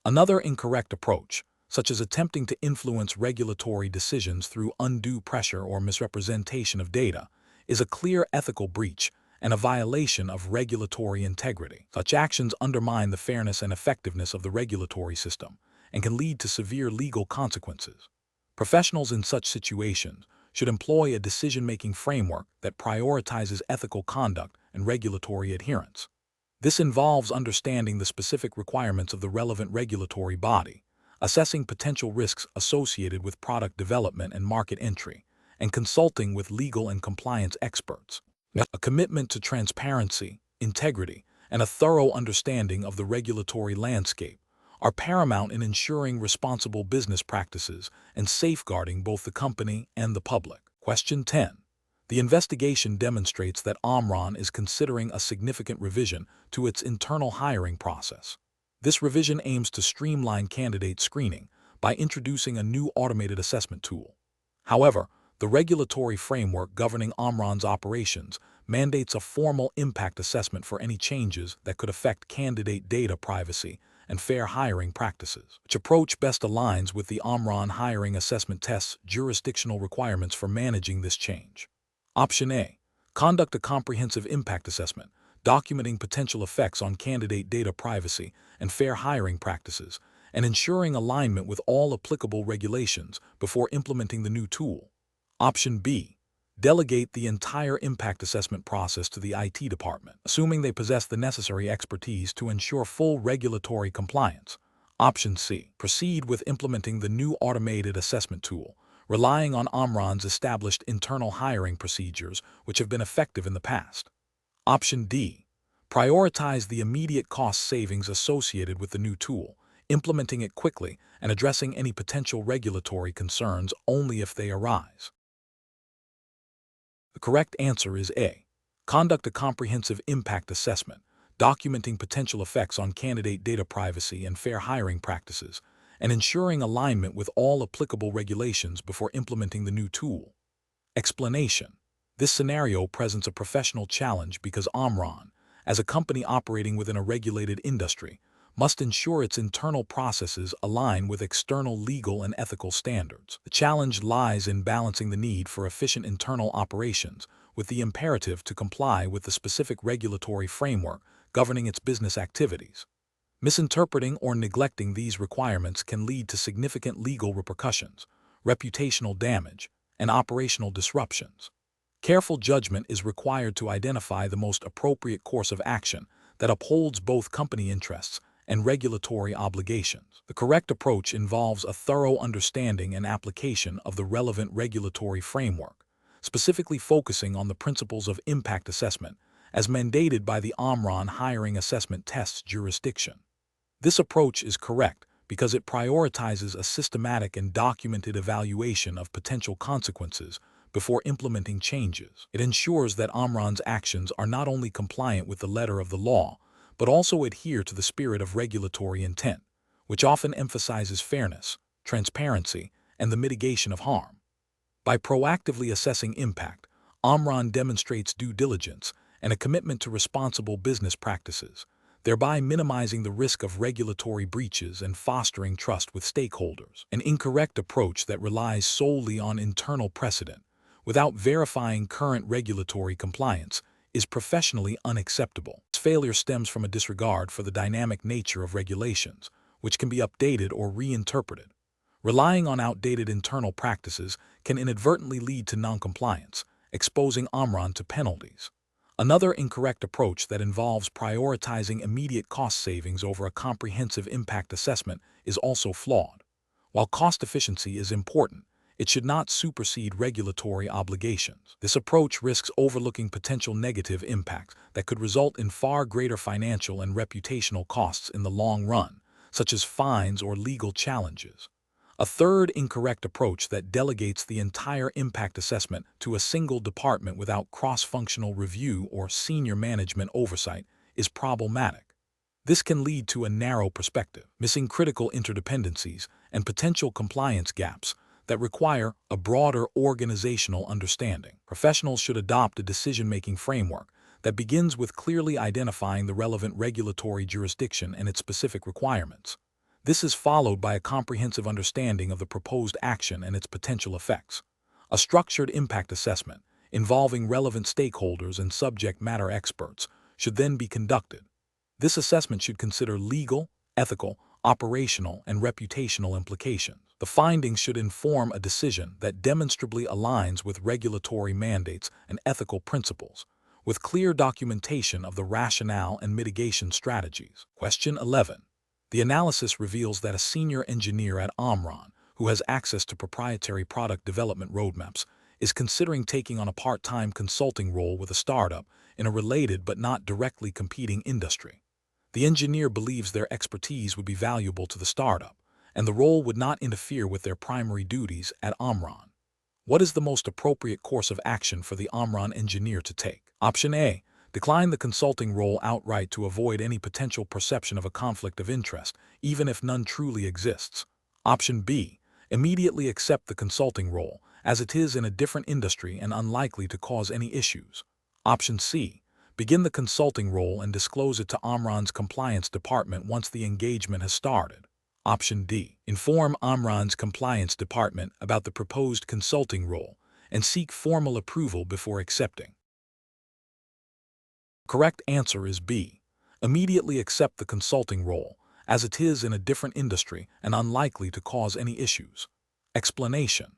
Another incorrect approach, such as attempting to influence regulatory decisions through undue pressure or misrepresentation of data, is a clear ethical breach and a violation of regulatory integrity. Such actions undermine the fairness and effectiveness of the regulatory system and can lead to severe legal consequences. Professionals in such situations should employ a decision-making framework that prioritizes ethical conduct and regulatory adherence. This involves understanding the specific requirements of the relevant regulatory body, assessing potential risks associated with product development and market entry, and consulting with legal and compliance experts. A commitment to transparency, integrity, and a thorough understanding of the regulatory landscape are paramount in ensuring responsible business practices and safeguarding both the company and the public. Question 10. The investigation demonstrates that Omron is considering a significant revision to its internal hiring process. This revision aims to streamline candidate screening by introducing a new automated assessment tool. However, the regulatory framework governing Omron's operations mandates a formal impact assessment for any changes that could affect candidate data privacy and fair hiring practices. Which approach best aligns with the Omron hiring assessment test's jurisdictional requirements for managing this change? Option A. Conduct a comprehensive impact assessment, documenting potential effects on candidate data privacy and fair hiring practices, and ensuring alignment with all applicable regulations before implementing the new tool. Option B. Delegate the entire impact assessment process to the IT department, assuming they possess the necessary expertise to ensure full regulatory compliance. Option C. Proceed with implementing the new automated assessment tool, relying on Omron's established internal hiring procedures which have been effective in the past. Option D. Prioritize the immediate cost savings associated with the new tool, implementing it quickly and addressing any potential regulatory concerns only if they arise. The correct answer is A. Conduct a comprehensive impact assessment, documenting potential effects on candidate data privacy and fair hiring practices, and ensuring alignment with all applicable regulations before implementing the new tool. Explanation. This scenario presents a professional challenge because Omron, as a company operating within a regulated industry, must ensure its internal processes align with external legal and ethical standards. The challenge lies in balancing the need for efficient internal operations with the imperative to comply with the specific regulatory framework governing its business activities. Misinterpreting or neglecting these requirements can lead to significant legal repercussions, reputational damage, and operational disruptions. Careful judgment is required to identify the most appropriate course of action that upholds both company interests and regulatory obligations. The correct approach involves a thorough understanding and application of the relevant regulatory framework, specifically focusing on the principles of impact assessment as mandated by the Omron hiring assessment tests jurisdiction. This approach is correct because it prioritizes a systematic and documented evaluation of potential consequences before implementing changes. It ensures that Omron's actions are not only compliant with the letter of the law, but also adhere to the spirit of regulatory intent, which often emphasizes fairness, transparency, and the mitigation of harm. By proactively assessing impact, Omron demonstrates due diligence and a commitment to responsible business practices, thereby minimizing the risk of regulatory breaches and fostering trust with stakeholders. An incorrect approach that relies solely on internal precedent, without verifying current regulatory compliance, is professionally unacceptable. This failure stems from a disregard for the dynamic nature of regulations, which can be updated or reinterpreted. Relying on outdated internal practices can inadvertently lead to noncompliance, exposing Omron to penalties. Another incorrect approach that involves prioritizing immediate cost savings over a comprehensive impact assessment is also flawed. While cost efficiency is important, it should not supersede regulatory obligations. This approach risks overlooking potential negative impacts that could result in far greater financial and reputational costs in the long run, such as fines or legal challenges. A third incorrect approach that delegates the entire impact assessment to a single department without cross-functional review or senior management oversight is problematic. This can lead to a narrow perspective, missing critical interdependencies and potential compliance gaps that require a broader organizational understanding. Professionals should adopt a decision-making framework that begins with clearly identifying the relevant regulatory jurisdiction and its specific requirements. This is followed by a comprehensive understanding of the proposed action and its potential effects. A structured impact assessment, involving relevant stakeholders and subject matter experts, should then be conducted. This assessment should consider legal, ethical, operational, and reputational implications. The findings should inform a decision that demonstrably aligns with regulatory mandates and ethical principles, with clear documentation of the rationale and mitigation strategies. Question 11. The analysis reveals that a senior engineer at Omron, who has access to proprietary product development roadmaps, is considering taking on a part-time consulting role with a startup in a related but not directly competing industry. The engineer believes their expertise would be valuable to the startup, and the role would not interfere with their primary duties at Omron. What is the most appropriate course of action for the Omron engineer to take? Option A. Decline the consulting role outright to avoid any potential perception of a conflict of interest, even if none truly exists. Option B. Immediately accept the consulting role, as it is in a different industry and unlikely to cause any issues. Option C. Begin the consulting role and disclose it to Omron's compliance department once the engagement has started. Option D. Inform Omron's compliance department about the proposed consulting role and seek formal approval before accepting. Correct answer is B. Immediately accept the consulting role, as it is in a different industry and unlikely to cause any issues. Explanation.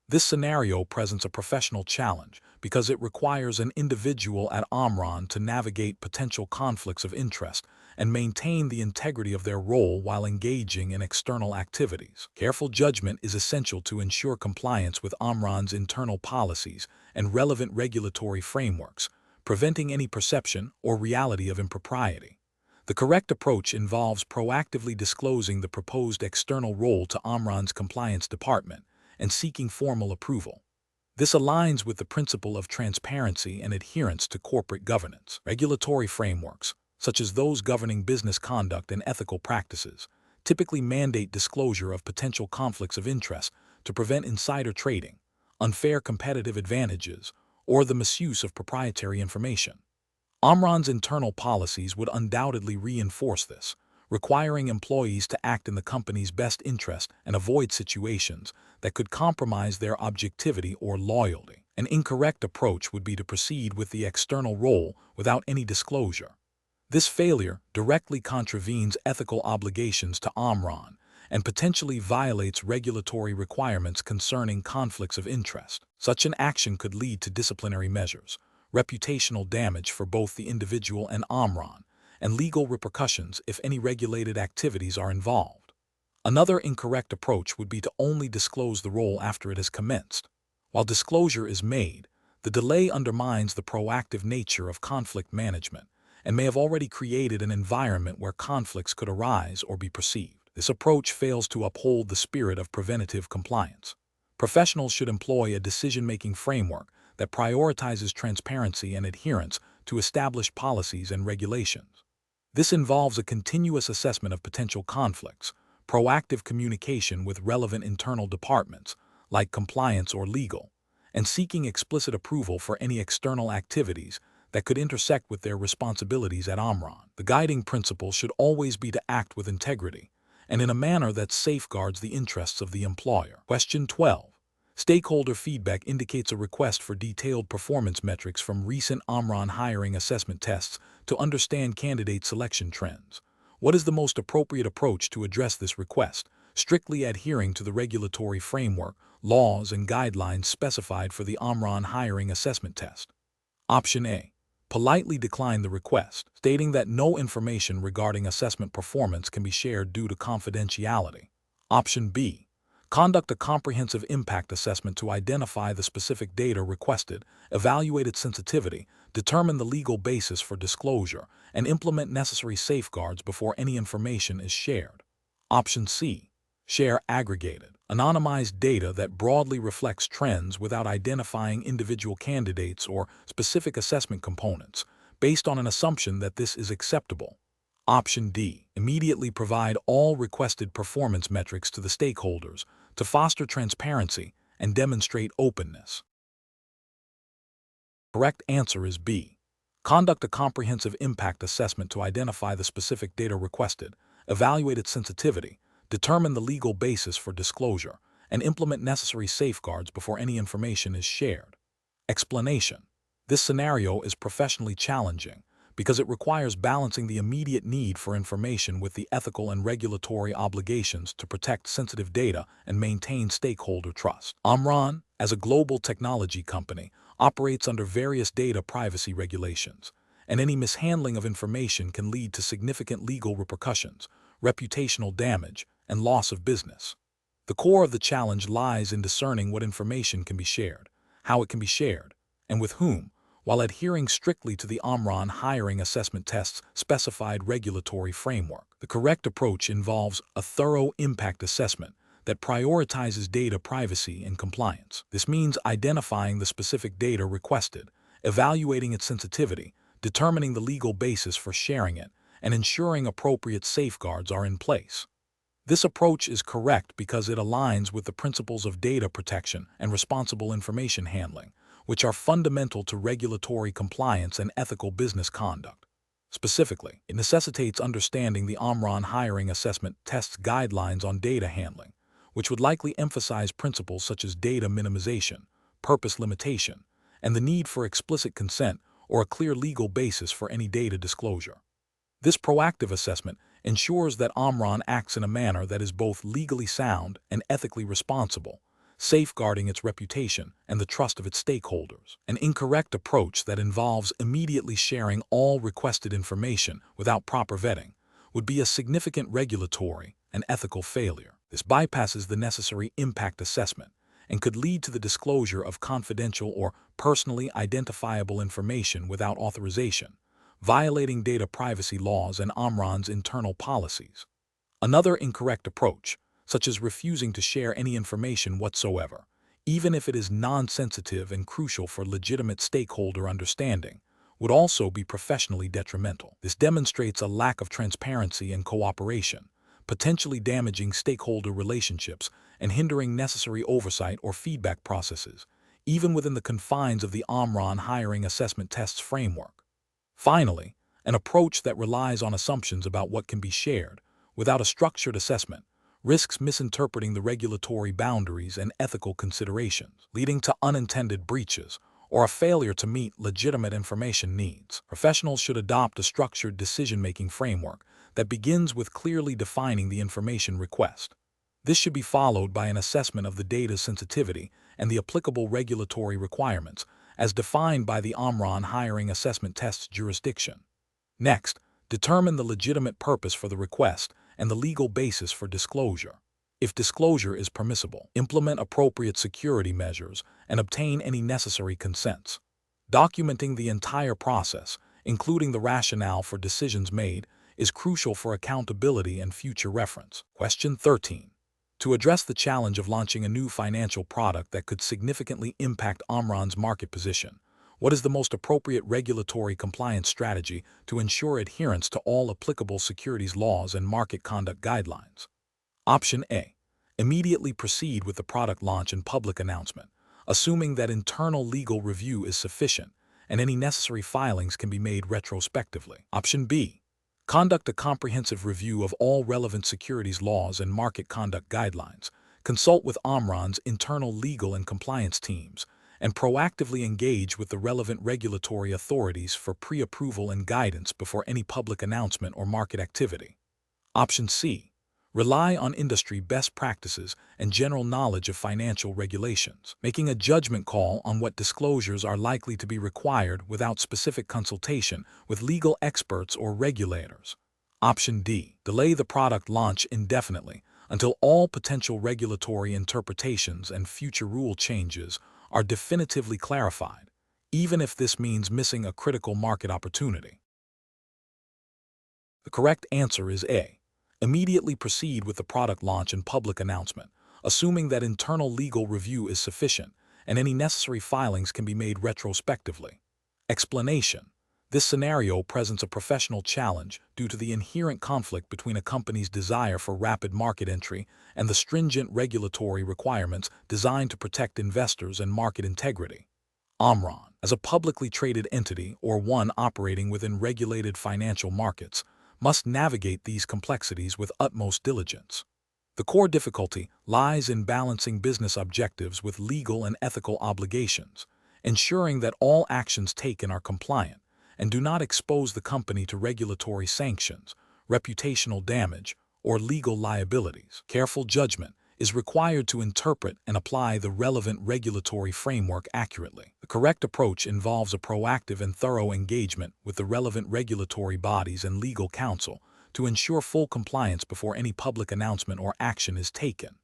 This scenario presents a professional challenge because it requires an individual at Omron to navigate potential conflicts of interest and maintain the integrity of their role while engaging in external activities. Careful judgment is essential to ensure compliance with Omron's internal policies and relevant regulatory frameworks, preventing any perception or reality of impropriety. The correct approach involves proactively disclosing the proposed external role to Omron's compliance department and seeking formal approval. This aligns with the principle of transparency and adherence to corporate governance. Regulatory frameworks, such as those governing business conduct and ethical practices, typically mandate disclosure of potential conflicts of interest to prevent insider trading, unfair competitive advantages, or the misuse of proprietary information. Omron's internal policies would undoubtedly reinforce this, requiring employees to act in the company's best interest and avoid situations that could compromise their objectivity or loyalty. An incorrect approach would be to proceed with the external role without any disclosure. This failure directly contravenes ethical obligations to Omron and potentially violates regulatory requirements concerning conflicts of interest. Such an action could lead to disciplinary measures, reputational damage for both the individual and Omron, and legal repercussions if any regulated activities are involved. Another incorrect approach would be to only disclose the role after it has commenced. While disclosure is made, the delay undermines the proactive nature of conflict management and may have already created an environment where conflicts could arise or be perceived. This approach fails to uphold the spirit of preventative compliance. Professionals should employ a decision-making framework that prioritizes transparency and adherence to established policies and regulations. This involves a continuous assessment of potential conflicts, proactive communication with relevant internal departments, like compliance or legal, and seeking explicit approval for any external activities that could intersect with their responsibilities at Omron. The guiding principle should always be to act with integrity and in a manner that safeguards the interests of the employer. Question 12. Stakeholder feedback indicates a request for detailed performance metrics from recent Omron hiring assessment tests to understand candidate selection trends. What is the most appropriate approach to address this request, strictly adhering to the regulatory framework, laws, and guidelines specified for the Omron hiring assessment test? Option A. Politely decline the request, stating that no information regarding assessment performance can be shared due to confidentiality. Option B. Conduct a comprehensive impact assessment to identify the specific data requested, evaluate its sensitivity, determine the legal basis for disclosure, and implement necessary safeguards before any information is shared. Option C. Share aggregated, anonymized data that broadly reflects trends without identifying individual candidates or specific assessment components, based on an assumption that this is acceptable. Option D. Immediately provide all requested performance metrics to the stakeholders to foster transparency and demonstrate openness. Correct answer is B. Conduct a comprehensive impact assessment to identify the specific data requested, evaluate its sensitivity, determine the legal basis for disclosure, and implement necessary safeguards before any information is shared. Explanation. This scenario is professionally challenging because it requires balancing the immediate need for information with the ethical and regulatory obligations to protect sensitive data and maintain stakeholder trust. Omron, as a global technology company, operates under various data privacy regulations, and any mishandling of information can lead to significant legal repercussions, reputational damage, and loss of business. The core of the challenge lies in discerning what information can be shared, how it can be shared, and with whom, while adhering strictly to the Omron hiring assessment test's specified regulatory framework. The correct approach involves a thorough impact assessment that prioritizes data privacy and compliance. This means identifying the specific data requested, evaluating its sensitivity, determining the legal basis for sharing it, and ensuring appropriate safeguards are in place. This approach is correct because it aligns with the principles of data protection and responsible information handling, which are fundamental to regulatory compliance and ethical business conduct. Specifically, it necessitates understanding the Omron hiring assessment test's guidelines on data handling, which would likely emphasize principles such as data minimization, purpose limitation, and the need for explicit consent or a clear legal basis for any data disclosure. This proactive assessment ensures that Omron acts in a manner that is both legally sound and ethically responsible, safeguarding its reputation and the trust of its stakeholders. An incorrect approach that involves immediately sharing all requested information without proper vetting would be a significant regulatory and ethical failure. This bypasses the necessary impact assessment and could lead to the disclosure of confidential or personally identifiable information without authorization, violating data privacy laws and Omron's internal policies. Another incorrect approach, such as refusing to share any information whatsoever, even if it is non-sensitive and crucial for legitimate stakeholder understanding, would also be professionally detrimental. This demonstrates a lack of transparency and cooperation, potentially damaging stakeholder relationships and hindering necessary oversight or feedback processes, even within the confines of the Omron hiring assessment tests framework. Finally, An approach that relies on assumptions about what can be shared, without a structured assessment, risks misinterpreting the regulatory boundaries and ethical considerations, leading to unintended breaches or a failure to meet legitimate information needs. Professionals should adopt a structured decision-making framework that begins with clearly defining the information request. This should be followed by an assessment of the data's sensitivity and the applicable regulatory requirements, as defined by the Omron hiring assessment test's jurisdiction. Next, determine the legitimate purpose for the request and the legal basis for disclosure. If disclosure is permissible, implement appropriate security measures and obtain any necessary consents. Documenting the entire process, including the rationale for decisions made, is crucial for accountability and future reference. Question 13. To address the challenge of launching a new financial product that could significantly impact Omron's market position, what is the most appropriate regulatory compliance strategy to ensure adherence to all applicable securities laws and market conduct guidelines? Option A. Immediately proceed with the product launch and public announcement, assuming that internal legal review is sufficient and any necessary filings can be made retrospectively. Option B. Conduct a comprehensive review of all relevant securities laws and market conduct guidelines, consult with Omron's internal legal and compliance teams, and proactively engage with the relevant regulatory authorities for pre-approval and guidance before any public announcement or market activity. Option C. Rely on industry best practices and general knowledge of financial regulations, making a judgment call on what disclosures are likely to be required without specific consultation with legal experts or regulators. Option D. Delay the product launch indefinitely until all potential regulatory interpretations and future rule changes are definitively clarified, even if this means missing a critical market opportunity. The correct answer is A. Immediately proceed with the product launch and public announcement, assuming that internal legal review is sufficient and any necessary filings can be made retrospectively. Explanation. This scenario presents a professional challenge due to the inherent conflict between a company's desire for rapid market entry and the stringent regulatory requirements designed to protect investors and market integrity. Omron, as a publicly traded entity or one operating within regulated financial markets, must navigate these complexities with utmost diligence. The core difficulty lies in balancing business objectives with legal and ethical obligations, ensuring that all actions taken are compliant and do not expose the company to regulatory sanctions, reputational damage, or legal liabilities. Careful judgment is required to interpret and apply the relevant regulatory framework accurately. The correct approach involves a proactive and thorough engagement with the relevant regulatory bodies and legal counsel to ensure full compliance before any public announcement or action is taken.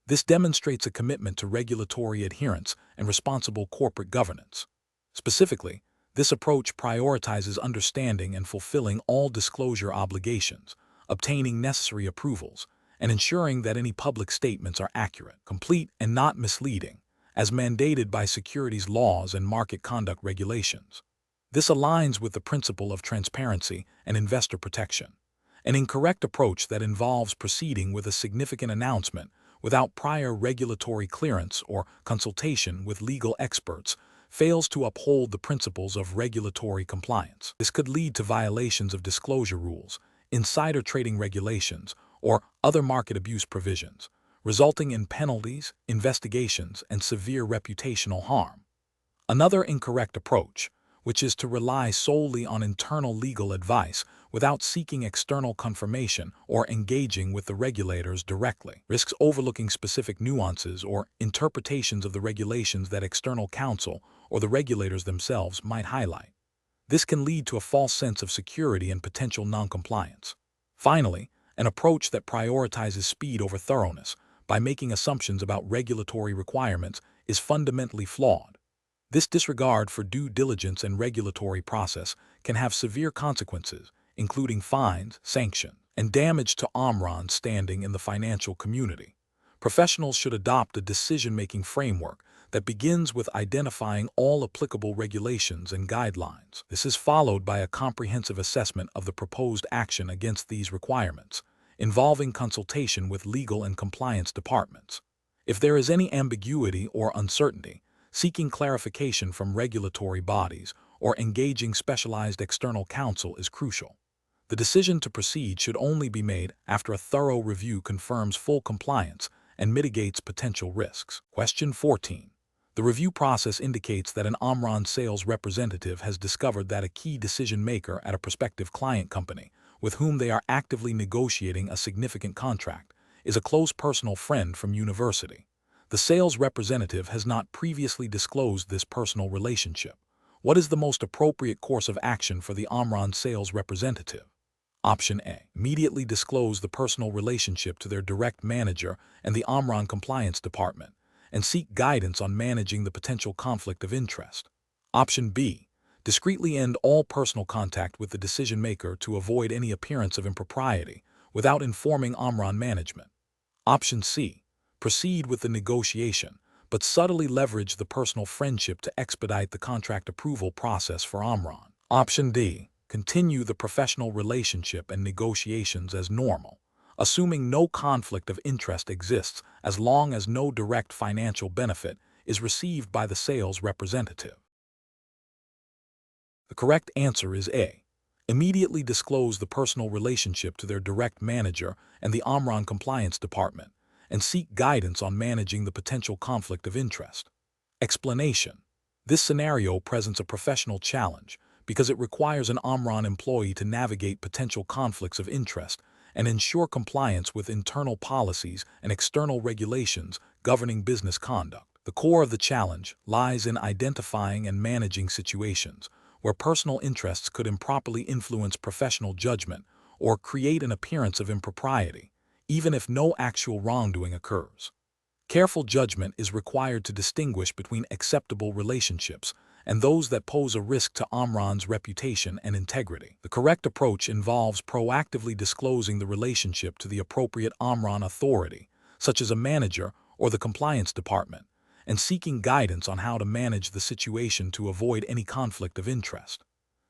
This demonstrates a commitment to regulatory adherence and responsible corporate governance. Specifically, this approach prioritizes understanding and fulfilling all disclosure obligations, obtaining necessary approvals, and ensuring that any public statements are accurate, complete, and not misleading, as mandated by securities laws and market conduct regulations. This aligns with the principle of transparency and investor protection. An incorrect approach that involves proceeding with a significant announcement without prior regulatory clearance or consultation with legal experts fails to uphold the principles of regulatory compliance. This could lead to violations of disclosure rules, insider trading regulations, or other market abuse provisions, resulting in penalties, investigations, and severe reputational harm. Another incorrect approach, which is to rely solely on internal legal advice without seeking external confirmation or engaging with the regulators directly, risks overlooking specific nuances or interpretations of the regulations that external counsel or the regulators themselves might highlight. This can lead to a false sense of security and potential noncompliance. Finally, an approach that prioritizes speed over thoroughness by making assumptions about regulatory requirements is fundamentally flawed. This disregard for due diligence and regulatory process can have severe consequences, including fines, sanctions, and damage to Omron's standing in the financial community. Professionals should adopt a decision-making framework that begins with identifying all applicable regulations and guidelines. This is followed by a comprehensive assessment of the proposed action against these requirements, involving consultation with legal and compliance departments. If there is any ambiguity or uncertainty, seeking clarification from regulatory bodies or engaging specialized external counsel is crucial. The decision to proceed should only be made after a thorough review confirms full compliance and mitigates potential risks. Question 14. The review process indicates that an Omron sales representative has discovered that a key decision maker at a prospective client company, with whom they are actively negotiating a significant contract, is a close personal friend from university. The sales representative has not previously disclosed this personal relationship. What is the most appropriate course of action for the Omron sales representative? Option A. Immediately disclose the personal relationship to their direct manager and the Omron compliance department, and seek guidance on managing the potential conflict of interest. Option B. Discreetly end all personal contact with the decision maker to avoid any appearance of impropriety without informing Omron management. Option C. Proceed with the negotiation, but subtly leverage the personal friendship to expedite the contract approval process for Omron. Option D. Continue the professional relationship and negotiations as normal, assuming no conflict of interest exists as long as no direct financial benefit is received by the sales representative. The correct answer is A. Immediately disclose the personal relationship to their direct manager and the Omron compliance department, and seek guidance on managing the potential conflict of interest. Explanation. This scenario presents a professional challenge because it requires an Omron employee to navigate potential conflicts of interest and ensure compliance with internal policies and external regulations governing business conduct. The core of the challenge lies in identifying and managing situations where personal interests could improperly influence professional judgment or create an appearance of impropriety, even if no actual wrongdoing occurs. Careful judgment is required to distinguish between acceptable relationships and those that pose a risk to Omron's reputation and integrity. The correct approach involves proactively disclosing the relationship to the appropriate Omron authority, such as a manager or the compliance department, and seeking guidance on how to manage the situation to avoid any conflict of interest.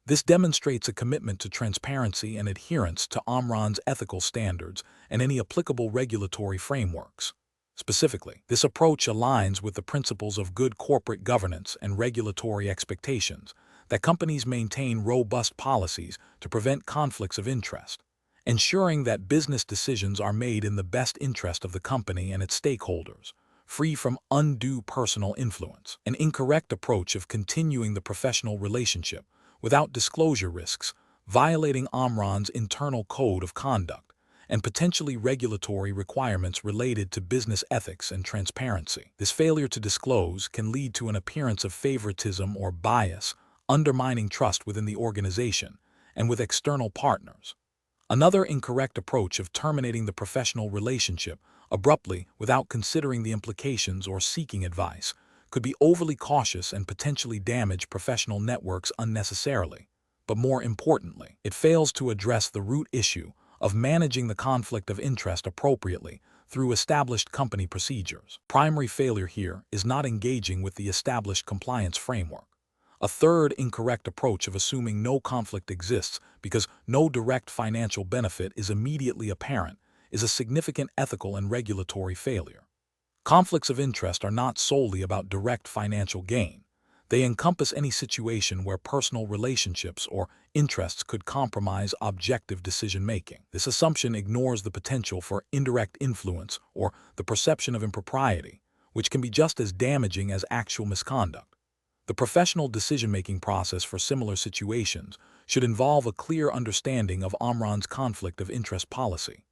This demonstrates a commitment to transparency and adherence to Omron's ethical standards and any applicable regulatory frameworks. Specifically, this approach aligns with the principles of good corporate governance and regulatory expectations that companies maintain robust policies to prevent conflicts of interest, ensuring that business decisions are made in the best interest of the company and its stakeholders, free from undue personal influence. An incorrect approach of continuing the professional relationship without disclosure risks, violating Omron's internal code of conduct, and potentially regulatory requirements related to business ethics and transparency. This failure to disclose can lead to an appearance of favoritism or bias, undermining trust within the organization and with external partners. Another incorrect approach of terminating the professional relationship abruptly without considering the implications or seeking advice could be overly cautious and potentially damage professional networks unnecessarily. But more importantly, it fails to address the root issue of managing the conflict of interest appropriately through established company procedures. Primary failure here is not engaging with the established compliance framework. A third incorrect approach of assuming no conflict exists because no direct financial benefit is immediately apparent is a significant ethical and regulatory failure. Conflicts of interest are not solely about direct financial gain. They encompass any situation where personal relationships or interests could compromise objective decision-making. This assumption ignores the potential for indirect influence or the perception of impropriety, which can be just as damaging as actual misconduct. The professional decision-making process for similar situations should involve a clear understanding of Omron's conflict of interest policy.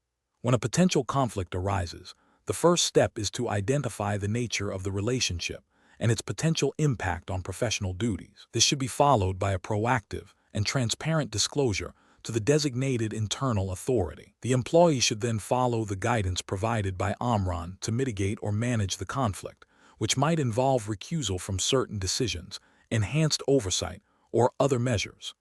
When a potential conflict arises, the first step is to identify the nature of the relationship and its potential impact on professional duties. This should be followed by a proactive and transparent disclosure to the designated internal authority. The employee should then follow the guidance provided by Omron to mitigate or manage the conflict, which might involve recusal from certain decisions, enhanced oversight, or other measures.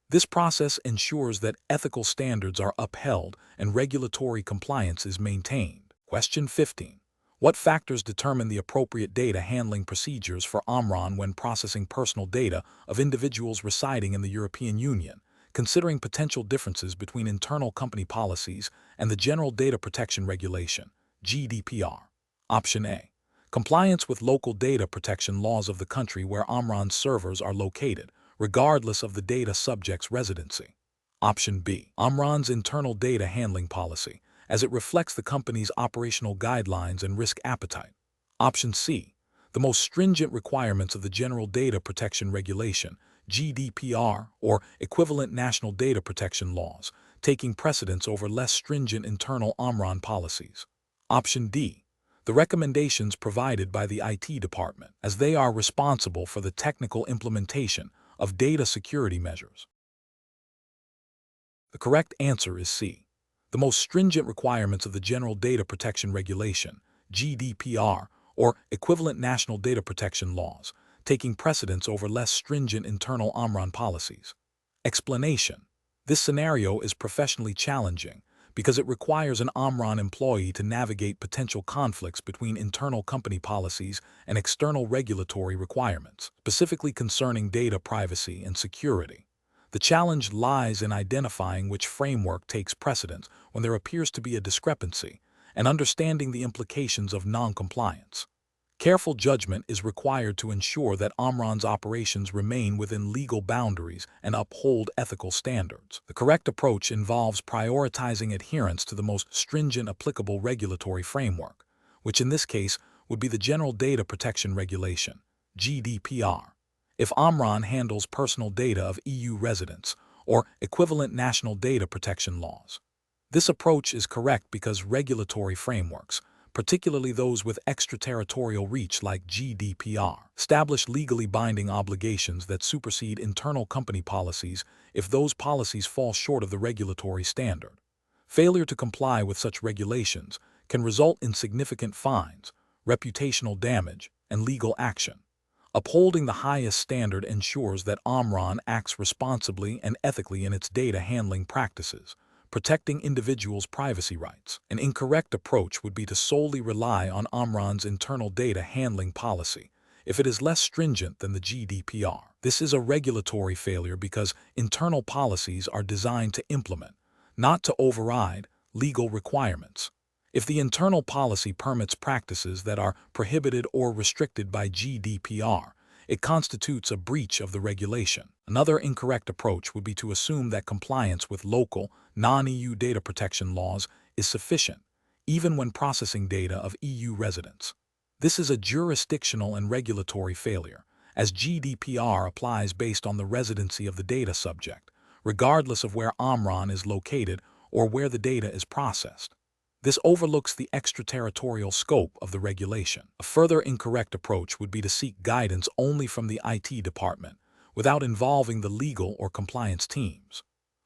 This process ensures that ethical standards are upheld and regulatory compliance is maintained. Question 15. What factors determine the appropriate data handling procedures for Omron when processing personal data of individuals residing in the European Union, considering potential differences between internal company policies and the General Data Protection Regulation, GDPR? Option A. Compliance with local data protection laws of the country where Omron's servers are located, regardless of the data subject's residency. Option B. Omron's internal data handling policy, as it reflects the company's operational guidelines and risk appetite. Option C. The most stringent requirements of the General Data Protection Regulation, GDPR, or equivalent national data protection laws, taking precedence over less stringent internal Omron policies. Option D. The recommendations provided by the IT department, as they are responsible for the technical implementation of data security measures. The correct answer is C. The most stringent requirements of the General Data Protection Regulation, GDPR, or equivalent national data protection laws, taking precedence over less stringent internal Omron policies. Explanation: this scenario is professionally challenging because it requires an Omron employee to navigate potential conflicts between internal company policies and external regulatory requirements, specifically concerning data privacy and security. The challenge lies in identifying which framework takes precedence when there appears to be a discrepancy and understanding the implications of non-compliance. Careful judgment is required to ensure that Omron's operations remain within legal boundaries and uphold ethical standards. The correct approach involves prioritizing adherence to the most stringent applicable regulatory framework, which in this case would be the General Data Protection Regulation, GDPR. If Omron handles personal data of EU residents or equivalent national data protection laws. This approach is correct because regulatory frameworks, particularly those with extraterritorial reach like GDPR, establish legally binding obligations that supersede internal company policies if those policies fall short of the regulatory standard. Failure to comply with such regulations can result in significant fines, reputational damage, and legal action. Upholding the highest standard ensures that Omron acts responsibly and ethically in its data handling practices, protecting individuals' privacy rights. An incorrect approach would be to solely rely on Omron's internal data handling policy if it is less stringent than the GDPR. This is a regulatory failure because internal policies are designed to implement, not to override, legal requirements. If the internal policy permits practices that are prohibited or restricted by GDPR, it constitutes a breach of the regulation. Another incorrect approach would be to assume that compliance with local, non-EU data protection laws is sufficient, even when processing data of EU residents. This is a jurisdictional and regulatory failure, as GDPR applies based on the residency of the data subject, regardless of where Omron is located or where the data is processed. This overlooks the extraterritorial scope of the regulation. A further incorrect approach would be to seek guidance only from the IT department, without involving the legal or compliance teams.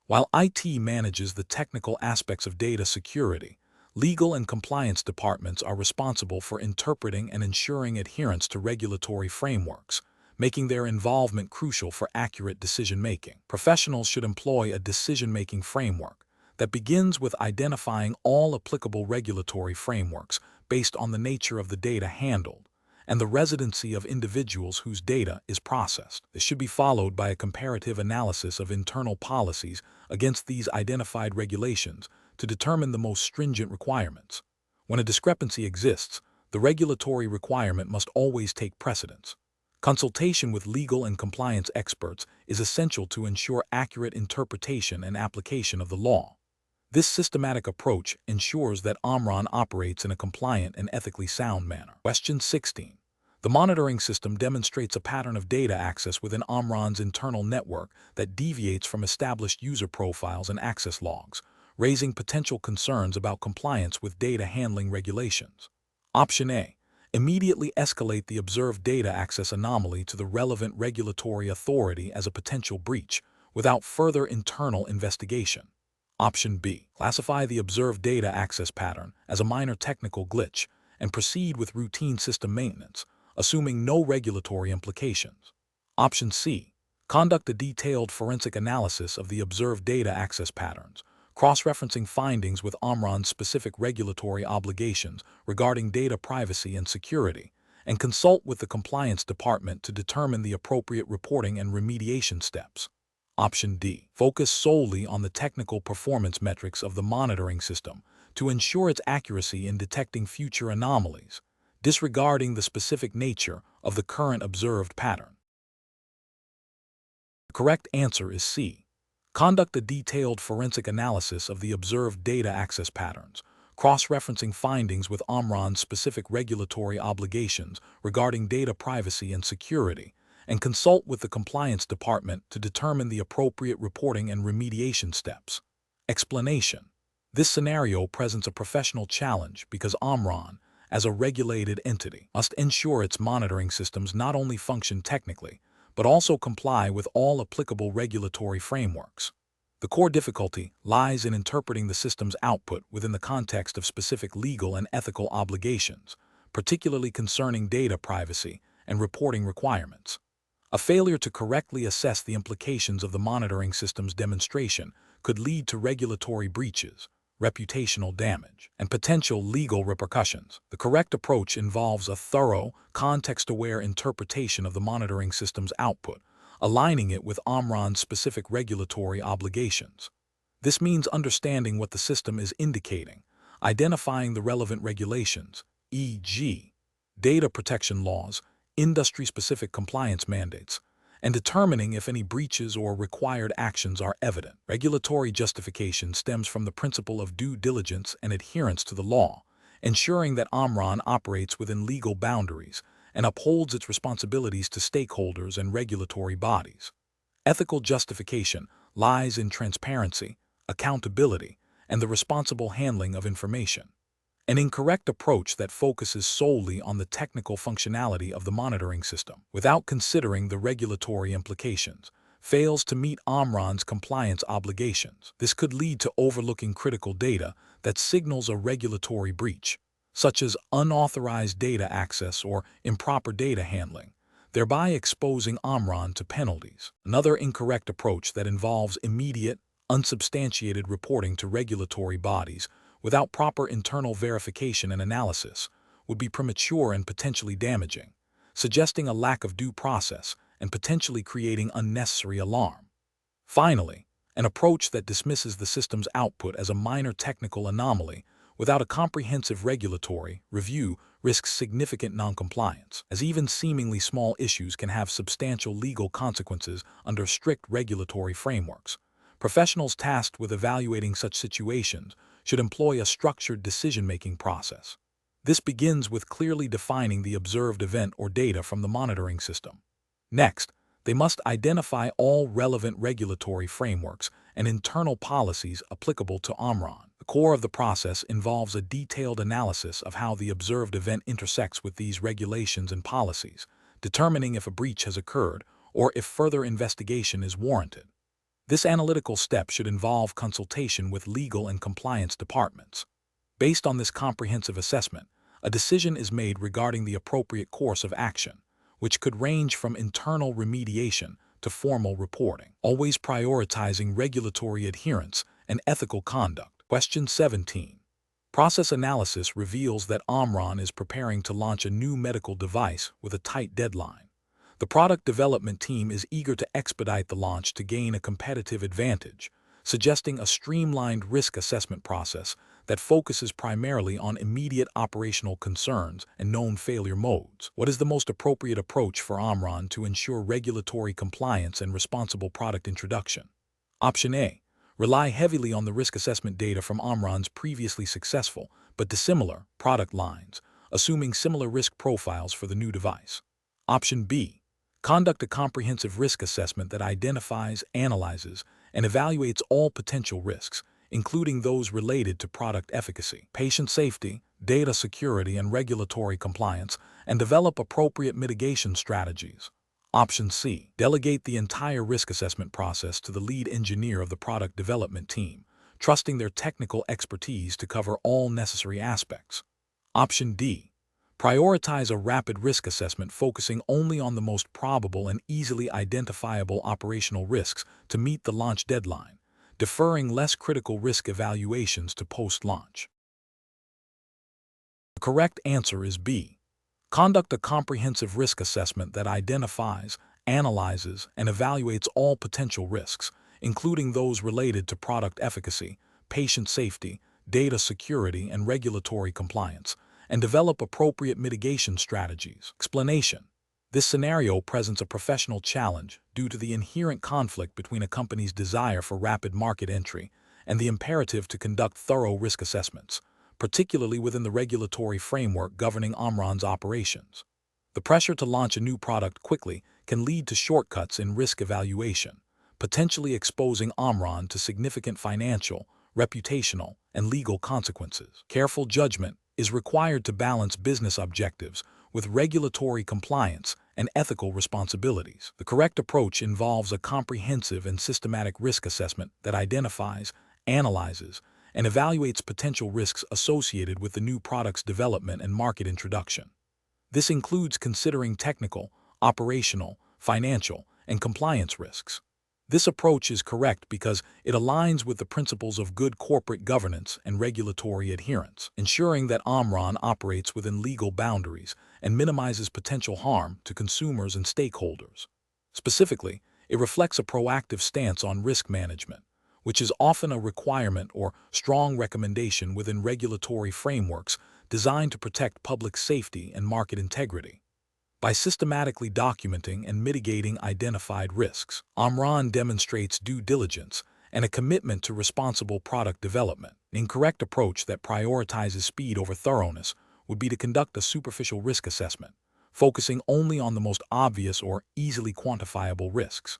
While IT manages the technical aspects of data security, legal and compliance departments are responsible for interpreting and ensuring adherence to regulatory frameworks, making their involvement crucial for accurate decision-making. Professionals should employ a decision-making framework that begins with identifying all applicable regulatory frameworks based on the nature of the data handled and the residency of individuals whose data is processed. This should be followed by a comparative analysis of internal policies against these identified regulations to determine the most stringent requirements. When a discrepancy exists, the regulatory requirement must always take precedence. Consultation with legal and compliance experts is essential to ensure accurate interpretation and application of the law. This systematic approach ensures that Omron operates in a compliant and ethically sound manner. Question 16. The monitoring system demonstrates a pattern of data access within Omron's internal network that deviates from established user profiles and access logs, raising potential concerns about compliance with data handling regulations. Option A. Immediately escalate the observed data access anomaly to the relevant regulatory authority as a potential breach, without further internal investigation. Option B. Classify the observed data access pattern as a minor technical glitch and proceed with routine system maintenance, assuming no regulatory implications. Option C. Conduct a detailed forensic analysis of the observed data access patterns, cross-referencing findings with Omron's specific regulatory obligations regarding data privacy and security, and consult with the compliance department to determine the appropriate reporting and remediation steps. Option D. Focus solely on the technical performance metrics of the monitoring system to ensure its accuracy in detecting future anomalies, disregarding the specific nature of the current observed pattern. correct answer is C. Conduct a detailed forensic analysis of the observed data access patterns, cross-referencing findings with Omron's specific regulatory obligations regarding data privacy and security, and consult with the compliance department to determine the appropriate reporting and remediation steps. Explanation: this scenario presents a professional challenge because Omron, as a regulated entity, must ensure its monitoring systems not only function technically, but also comply with all applicable regulatory frameworks. The core difficulty lies in interpreting the system's output within the context of specific legal and ethical obligations, particularly concerning data privacy and reporting requirements. A failure to correctly assess the implications of the monitoring system's demonstration could lead to regulatory breaches, reputational damage, and potential legal repercussions. The correct approach involves a thorough, context-aware interpretation of the monitoring system's output, aligning it with Omron's specific regulatory obligations. This means understanding what the system is indicating, identifying the relevant regulations, e.g., data protection laws, industry-specific compliance mandates, and determining if any breaches or required actions are evident. Regulatory justification stems from the principle of due diligence and adherence to the law, ensuring that Omron operates within legal boundaries and upholds its responsibilities to stakeholders and regulatory bodies. Ethical justification lies in transparency, accountability, and the responsible handling of information. An incorrect approach that focuses solely on the technical functionality of the monitoring system, without considering the regulatory implications, fails to meet Omron's compliance obligations. This could lead to overlooking critical data that signals a regulatory breach, such as unauthorized data access or improper data handling, thereby exposing Omron to penalties. Another incorrect approach that involves immediate, unsubstantiated reporting to regulatory bodies without proper internal verification and analysis would be premature and potentially damaging, suggesting a lack of due process and potentially creating unnecessary alarm. Finally, an approach that dismisses the system's output as a minor technical anomaly without a comprehensive regulatory review risks significant noncompliance, as even seemingly small issues can have substantial legal consequences under strict regulatory frameworks. Professionals tasked with evaluating such situations should employ a structured decision-making process. This begins with clearly defining the observed event or data from the monitoring system. Next, they must identify all relevant regulatory frameworks and internal policies applicable to Omron. The core of the process involves a detailed analysis of how the observed event intersects with these regulations and policies, determining if a breach has occurred or if further investigation is warranted. This analytical step should involve consultation with legal and compliance departments. Based on this comprehensive assessment, a decision is made regarding the appropriate course of action, which could range from internal remediation to formal reporting, always prioritizing regulatory adherence and ethical conduct. Question 17. Process analysis reveals that Omron is preparing to launch a new medical device with a tight deadline. The product development team is eager to expedite the launch to gain a competitive advantage, suggesting a streamlined risk assessment process that focuses primarily on immediate operational concerns and known failure modes. What is the most appropriate approach for Omron to ensure regulatory compliance and responsible product introduction? Option A. Rely heavily on the risk assessment data from Omron's previously successful but dissimilar product lines, assuming similar risk profiles for the new device. Option B. Conduct a comprehensive risk assessment that identifies, analyzes, and evaluates all potential risks, including those related to product efficacy, patient safety, data security, and regulatory compliance, and develop appropriate mitigation strategies. Option C. Delegate the entire risk assessment process to the lead engineer of the product development team, trusting their technical expertise to cover all necessary aspects. Option D. Prioritize a rapid risk assessment focusing only on the most probable and easily identifiable operational risks to meet the launch deadline, deferring less critical risk evaluations to post-launch. The correct answer is B. Conduct a comprehensive risk assessment that identifies, analyzes, and evaluates all potential risks, including those related to product efficacy, patient safety, data security, and regulatory compliance, and develop appropriate mitigation strategies. Explanation: This scenario presents a professional challenge due to the inherent conflict between a company's desire for rapid market entry and the imperative to conduct thorough risk assessments, particularly within the regulatory framework governing Omron's operations. The pressure to launch a new product quickly can lead to shortcuts in risk evaluation, potentially exposing Omron to significant financial, reputational, and legal consequences. Careful judgment is required to balance business objectives with regulatory compliance and ethical responsibilities. The correct approach involves a comprehensive and systematic risk assessment that identifies, analyzes, and evaluates potential risks associated with the new product's development and market introduction. This includes considering technical, operational, financial, and compliance risks. This approach is correct because it aligns with the principles of good corporate governance and regulatory adherence, ensuring that Omron operates within legal boundaries and minimizes potential harm to consumers and stakeholders. Specifically, it reflects a proactive stance on risk management, which is often a requirement or strong recommendation within regulatory frameworks designed to protect public safety and market integrity. By systematically documenting and mitigating identified risks, Omron demonstrates due diligence and a commitment to responsible product development. An incorrect approach that prioritizes speed over thoroughness would be to conduct a superficial risk assessment, focusing only on the most obvious or easily quantifiable risks.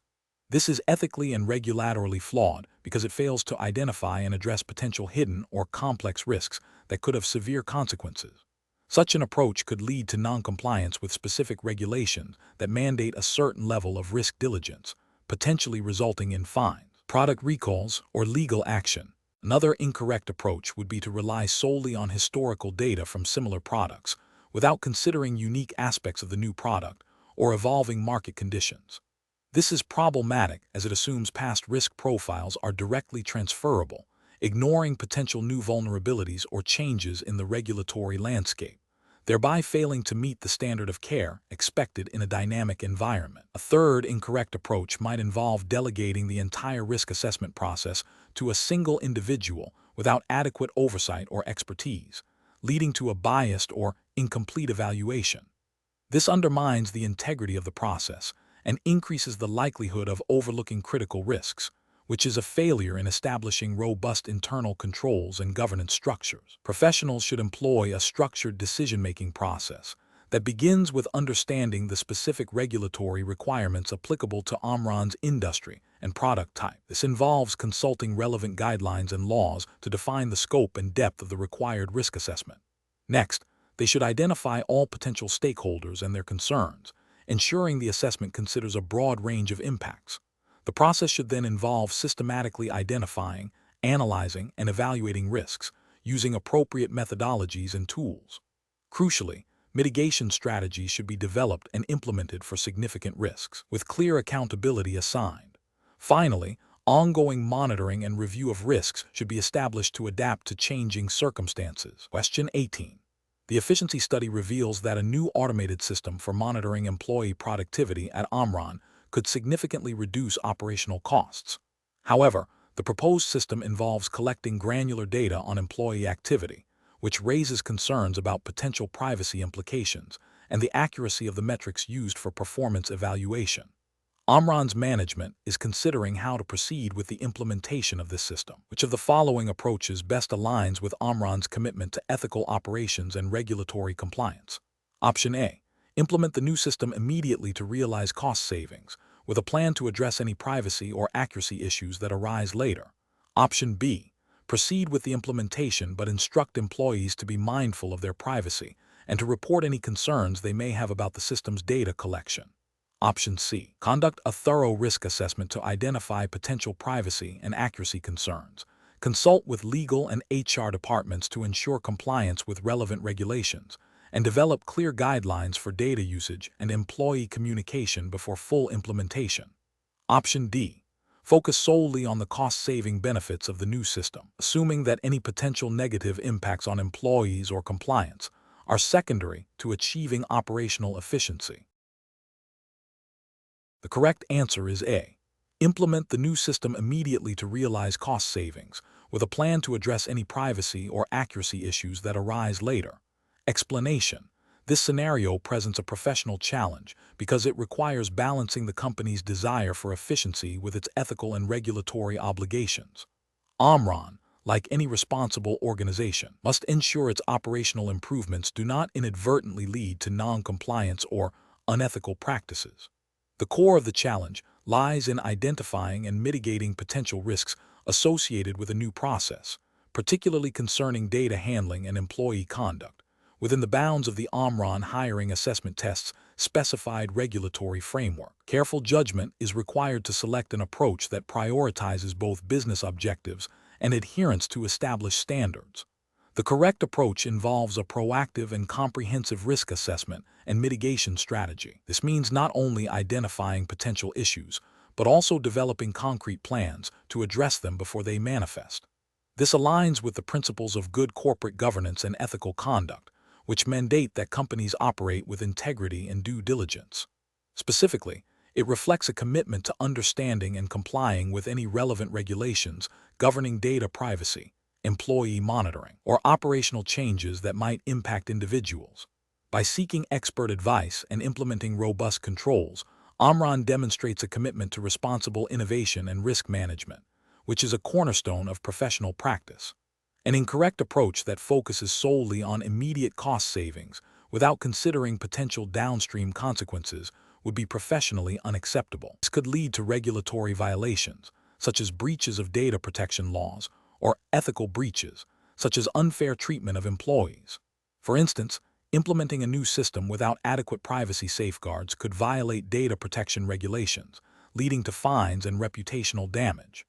This is ethically and regulatorily flawed because it fails to identify and address potential hidden or complex risks that could have severe consequences. Such an approach could lead to non-compliance with specific regulations that mandate a certain level of risk diligence, potentially resulting in fines, product recalls, or legal action. Another incorrect approach would be to rely solely on historical data from similar products, without considering unique aspects of the new product or evolving market conditions. This is problematic as it assumes past risk profiles are directly transferable, ignoring potential new vulnerabilities or changes in the regulatory landscape, thereby failing to meet the standard of care expected in a dynamic environment. A third incorrect approach might involve delegating the entire risk assessment process to a single individual without adequate oversight or expertise, leading to a biased or incomplete evaluation. This undermines the integrity of the process and increases the likelihood of overlooking critical risks, which is a failure in establishing robust internal controls and governance structures. Professionals should employ a structured decision-making process that begins with understanding the specific regulatory requirements applicable to Omron's industry and product type. This involves consulting relevant guidelines and laws to define the scope and depth of the required risk assessment. Next, they should identify all potential stakeholders and their concerns, ensuring the assessment considers a broad range of impacts. The process should then involve systematically identifying, analyzing, and evaluating risks, using appropriate methodologies and tools. Crucially, mitigation strategies should be developed and implemented for significant risks, with clear accountability assigned. Finally, ongoing monitoring and review of risks should be established to adapt to changing circumstances. Question 18. The efficiency study reveals that a new automated system for monitoring employee productivity at Omron could significantly reduce operational costs. However, the proposed system involves collecting granular data on employee activity, which raises concerns about potential privacy implications and the accuracy of the metrics used for performance evaluation. Omron's management is considering how to proceed with the implementation of this system. Which of the following approaches best aligns with Omron's commitment to ethical operations and regulatory compliance? Option A. Implement the new system immediately to realize cost savings, with a plan to address any privacy or accuracy issues that arise later. Option B. Proceed with the implementation but instruct employees to be mindful of their privacy and to report any concerns they may have about the system's data collection. Option C. Conduct a thorough risk assessment to identify potential privacy and accuracy concerns. Consult with legal and HR departments to ensure compliance with relevant regulations, and develop clear guidelines for data usage and employee communication before full implementation. Option D. Focus solely on the cost-saving benefits of the new system, assuming that any potential negative impacts on employees or compliance are secondary to achieving operational efficiency. The correct answer is A. Implement the new system immediately to realize cost savings, with a plan to address any privacy or accuracy issues that arise later. Explanation. This scenario presents a professional challenge because it requires balancing the company's desire for efficiency with its ethical and regulatory obligations. Omron, like any responsible organization, must ensure its operational improvements do not inadvertently lead to non-compliance or unethical practices. The core of the challenge lies in identifying and mitigating potential risks associated with a new process, particularly concerning data handling and employee conduct, within the bounds of the Omron hiring assessment test's specified regulatory framework. Careful judgment is required to select an approach that prioritizes both business objectives and adherence to established standards. The correct approach involves a proactive and comprehensive risk assessment and mitigation strategy. This means not only identifying potential issues, but also developing concrete plans to address them before they manifest. This aligns with the principles of good corporate governance and ethical conduct, which mandate that companies operate with integrity and due diligence. Specifically, it reflects a commitment to understanding and complying with any relevant regulations governing data privacy, employee monitoring, or operational changes that might impact individuals. By seeking expert advice and implementing robust controls, Omron demonstrates a commitment to responsible innovation and risk management, which is a cornerstone of professional practice. An incorrect approach that focuses solely on immediate cost savings without considering potential downstream consequences would be professionally unacceptable. This could lead to regulatory violations, such as breaches of data protection laws, or ethical breaches, such as unfair treatment of employees. For instance, implementing a new system without adequate privacy safeguards could violate data protection regulations, leading to fines and reputational damage.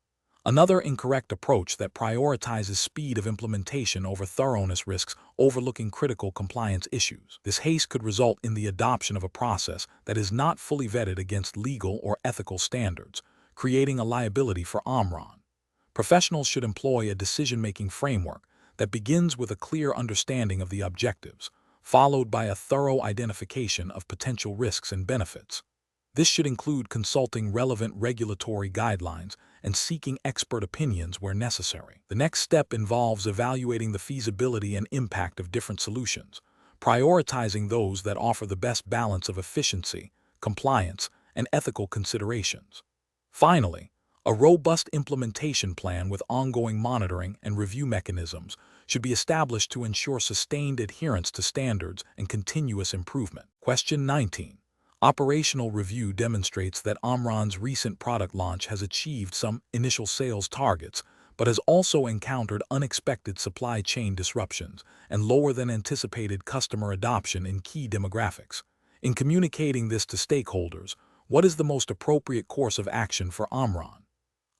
Another incorrect approach that prioritizes speed of implementation over thoroughness risks overlooking critical compliance issues. This haste could result in the adoption of a process that is not fully vetted against legal or ethical standards, creating a liability for Omron. Professionals should employ a decision-making framework that begins with a clear understanding of the objectives, followed by a thorough identification of potential risks and benefits. This should include consulting relevant regulatory guidelines and seeking expert opinions where necessary. The next step involves evaluating the feasibility and impact of different solutions, prioritizing those that offer the best balance of efficiency, compliance, and ethical considerations. Finally, a robust implementation plan with ongoing monitoring and review mechanisms should be established to ensure sustained adherence to standards and continuous improvement. Question 19. Operational review demonstrates that Omron's recent product launch has achieved some initial sales targets, but has also encountered unexpected supply chain disruptions and lower than anticipated customer adoption in key demographics. In communicating this to stakeholders, what is the most appropriate course of action for Omron?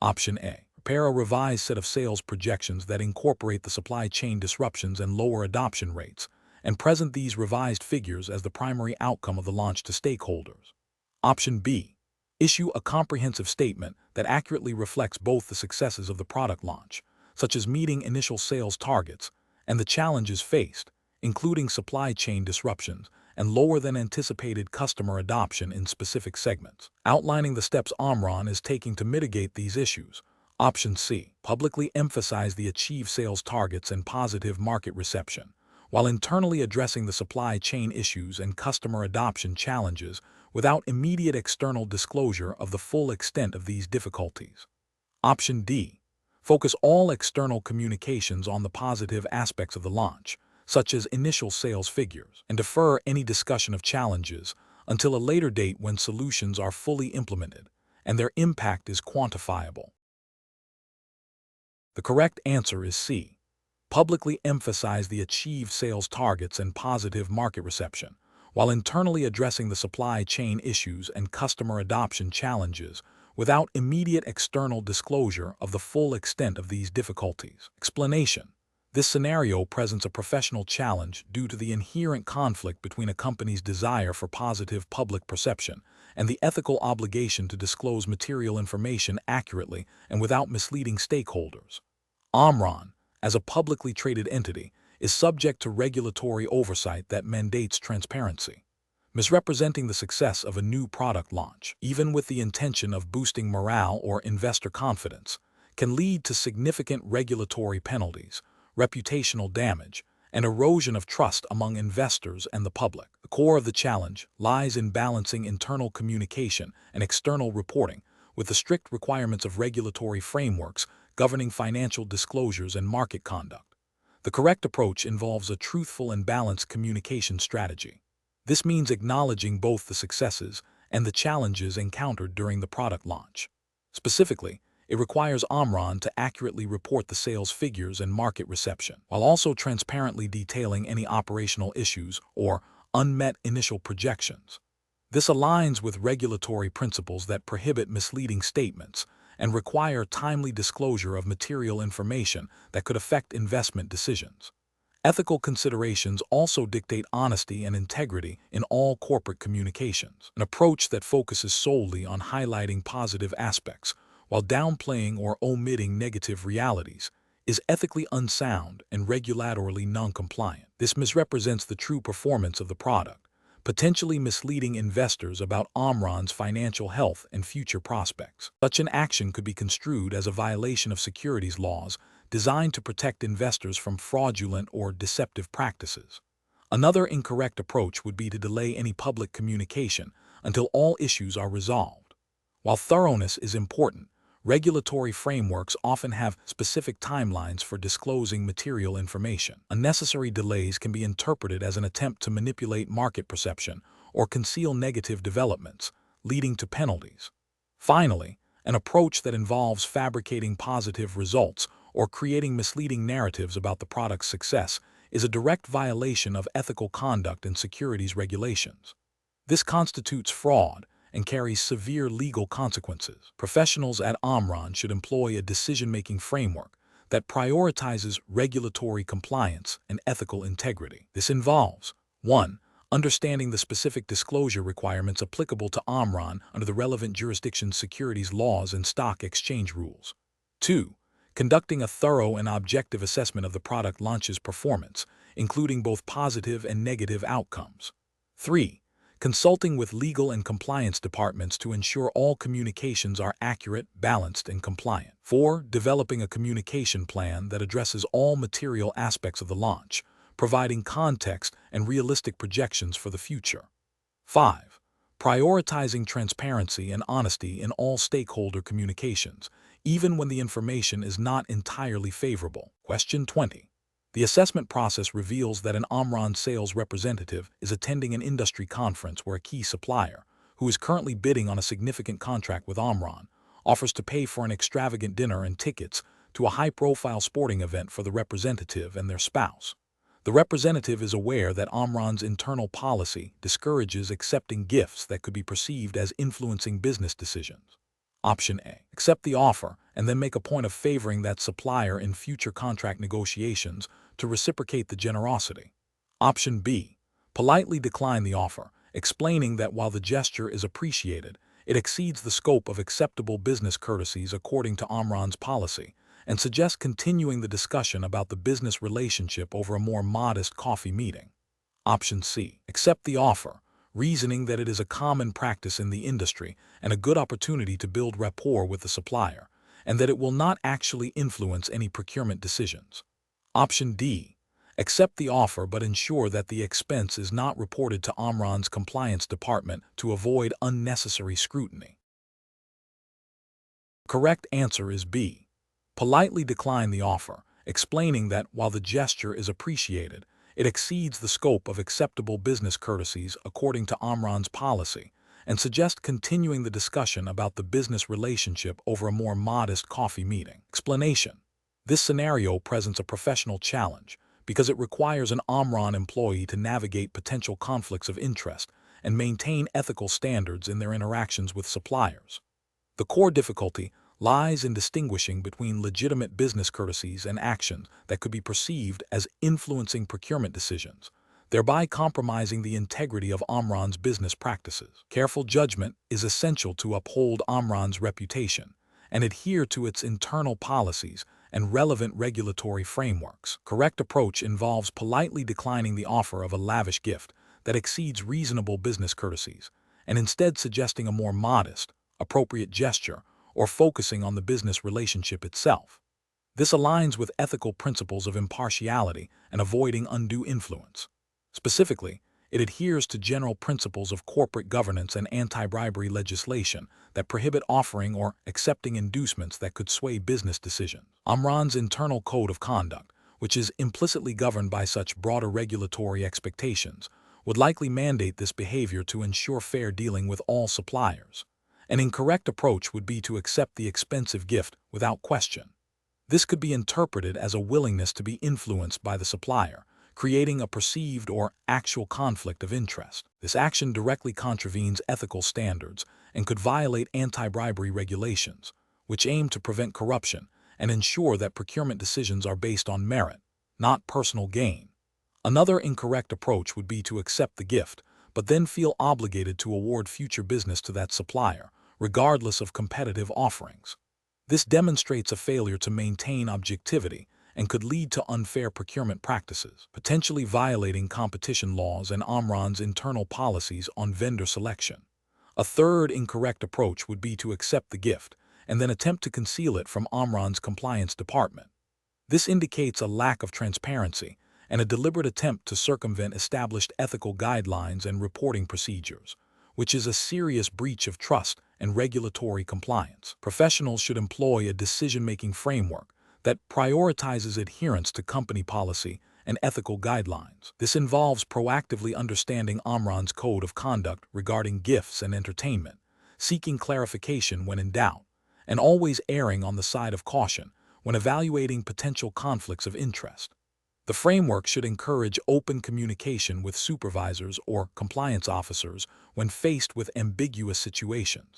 Option A. Prepare a revised set of sales projections that incorporate the supply chain disruptions and lower adoption rates, and present these revised figures as the primary outcome of the launch to stakeholders. Option B. Issue a comprehensive statement that accurately reflects both the successes of the product launch, such as meeting initial sales targets, and the challenges faced, including supply chain disruptions and lower than anticipated customer adoption in specific segments, outlining the steps Omron is taking to mitigate these issues. Option C. Publicly emphasize the achieved sales targets and positive market reception, while internally addressing the supply chain issues and customer adoption challenges without immediate external disclosure of the full extent of these difficulties. Option D. Focus all external communications on the positive aspects of the launch, such as initial sales figures, and defer any discussion of challenges until a later date when solutions are fully implemented and their impact is quantifiable. The correct answer is C. Publicly emphasize the achieved sales targets and positive market reception, while internally addressing the supply chain issues and customer adoption challenges without immediate external disclosure of the full extent of these difficulties. Explanation. This scenario presents a professional challenge due to the inherent conflict between a company's desire for positive public perception and the ethical obligation to disclose material information accurately and without misleading stakeholders. Omron, as a publicly traded entity, is subject to regulatory oversight that mandates transparency. Misrepresenting the success of a new product launch, even with the intention of boosting morale or investor confidence, can lead to significant regulatory penalties, reputational damage, and erosion of trust among investors and the public. The core of the challenge lies in balancing internal communication and external reporting with the strict requirements of regulatory frameworks governing financial disclosures and market conduct. The correct approach involves a truthful and balanced communication strategy. This means acknowledging both the successes and the challenges encountered during the product launch. Specifically, it requires Omron to accurately report the sales figures and market reception, while also transparently detailing any operational issues or unmet initial projections. This aligns with regulatory principles that prohibit misleading statements and require timely disclosure of material information that could affect investment decisions. Ethical considerations also dictate honesty and integrity in all corporate communications. An approach that focuses solely on highlighting positive aspects while downplaying or omitting negative realities is ethically unsound and regulatorily non-compliant. This misrepresents the true performance of the product, potentially misleading investors about Omron's financial health and future prospects. Such an action could be construed as a violation of securities laws designed to protect investors from fraudulent or deceptive practices. Another incorrect approach would be to delay any public communication until all issues are resolved. While thoroughness is important, regulatory frameworks often have specific timelines for disclosing material information. Unnecessary delays can be interpreted as an attempt to manipulate market perception or conceal negative developments, leading to penalties. Finally, an approach that involves fabricating positive results or creating misleading narratives about the product's success is a direct violation of ethical conduct and securities regulations. This constitutes fraud and carries severe legal consequences. Professionals at Omron should employ a decision-making framework that prioritizes regulatory compliance and ethical integrity. This involves 1. Understanding the specific disclosure requirements applicable to Omron under the relevant jurisdiction's securities laws and stock exchange rules. 2. Conducting a thorough and objective assessment of the product launch's performance, including both positive and negative outcomes. 3. Consulting with legal and compliance departments to ensure all communications are accurate, balanced, and compliant. 4. Developing a communication plan that addresses all material aspects of the launch, providing context and realistic projections for the future. 5. Prioritizing transparency and honesty in all stakeholder communications, even when the information is not entirely favorable. Question 20. The assessment process reveals that an Omron sales representative is attending an industry conference where a key supplier, who is currently bidding on a significant contract with Omron, offers to pay for an extravagant dinner and tickets to a high-profile sporting event for the representative and their spouse. The representative is aware that Omron's internal policy discourages accepting gifts that could be perceived as influencing business decisions. Option A. Accept the offer and then make a point of favoring that supplier in future contract negotiations to reciprocate the generosity. Option B. Politely decline the offer, explaining that while the gesture is appreciated, it exceeds the scope of acceptable business courtesies according to Omron's policy, and suggest continuing the discussion about the business relationship over a more modest coffee meeting. Option C. Accept the offer, reasoning that it is a common practice in the industry and a good opportunity to build rapport with the supplier, and that it will not actually influence any procurement decisions. Option D. Accept the offer but ensure that the expense is not reported to Omron's compliance department to avoid unnecessary scrutiny. The correct answer is B. Politely decline the offer, explaining that while the gesture is appreciated, it exceeds the scope of acceptable business courtesies according to Omron's policy, and suggest continuing the discussion about the business relationship over a more modest coffee meeting. Explanation. This scenario presents a professional challenge because it requires an Omron employee to navigate potential conflicts of interest and maintain ethical standards in their interactions with suppliers. The core difficulty lies in distinguishing between legitimate business courtesies and actions that could be perceived as influencing procurement decisions, thereby compromising the integrity of Omron's business practices. Careful judgment is essential to uphold Omron's reputation and adhere to its internal policies and relevant regulatory frameworks. Correct approach involves politely declining the offer of a lavish gift that exceeds reasonable business courtesies, and instead suggesting a more modest, appropriate gesture or focusing on the business relationship itself. This aligns with ethical principles of impartiality and avoiding undue influence. Specifically, it adheres to general principles of corporate governance and anti-bribery legislation that prohibit offering or accepting inducements that could sway business decisions. Omron's internal code of conduct, which is implicitly governed by such broader regulatory expectations, would likely mandate this behavior to ensure fair dealing with all suppliers. An incorrect approach would be to accept the expensive gift without question. This could be interpreted as a willingness to be influenced by the supplier, creating a perceived or actual conflict of interest. This action directly contravenes ethical standards and could violate anti-bribery regulations, which aim to prevent corruption and ensure that procurement decisions are based on merit, not personal gain. Another incorrect approach would be to accept the gift, but then feel obligated to award future business to that supplier, regardless of competitive offerings. This demonstrates a failure to maintain objectivity and could lead to unfair procurement practices, potentially violating competition laws and Omron's internal policies on vendor selection. A third incorrect approach would be to accept the gift and then attempt to conceal it from Omron's compliance department. This indicates a lack of transparency and a deliberate attempt to circumvent established ethical guidelines and reporting procedures, which is a serious breach of trust and regulatory compliance. Professionals should employ a decision-making framework that prioritizes adherence to company policy and ethical guidelines. This involves proactively understanding Omron's code of conduct regarding gifts and entertainment, seeking clarification when in doubt, and always erring on the side of caution when evaluating potential conflicts of interest. The framework should encourage open communication with supervisors or compliance officers when faced with ambiguous situations.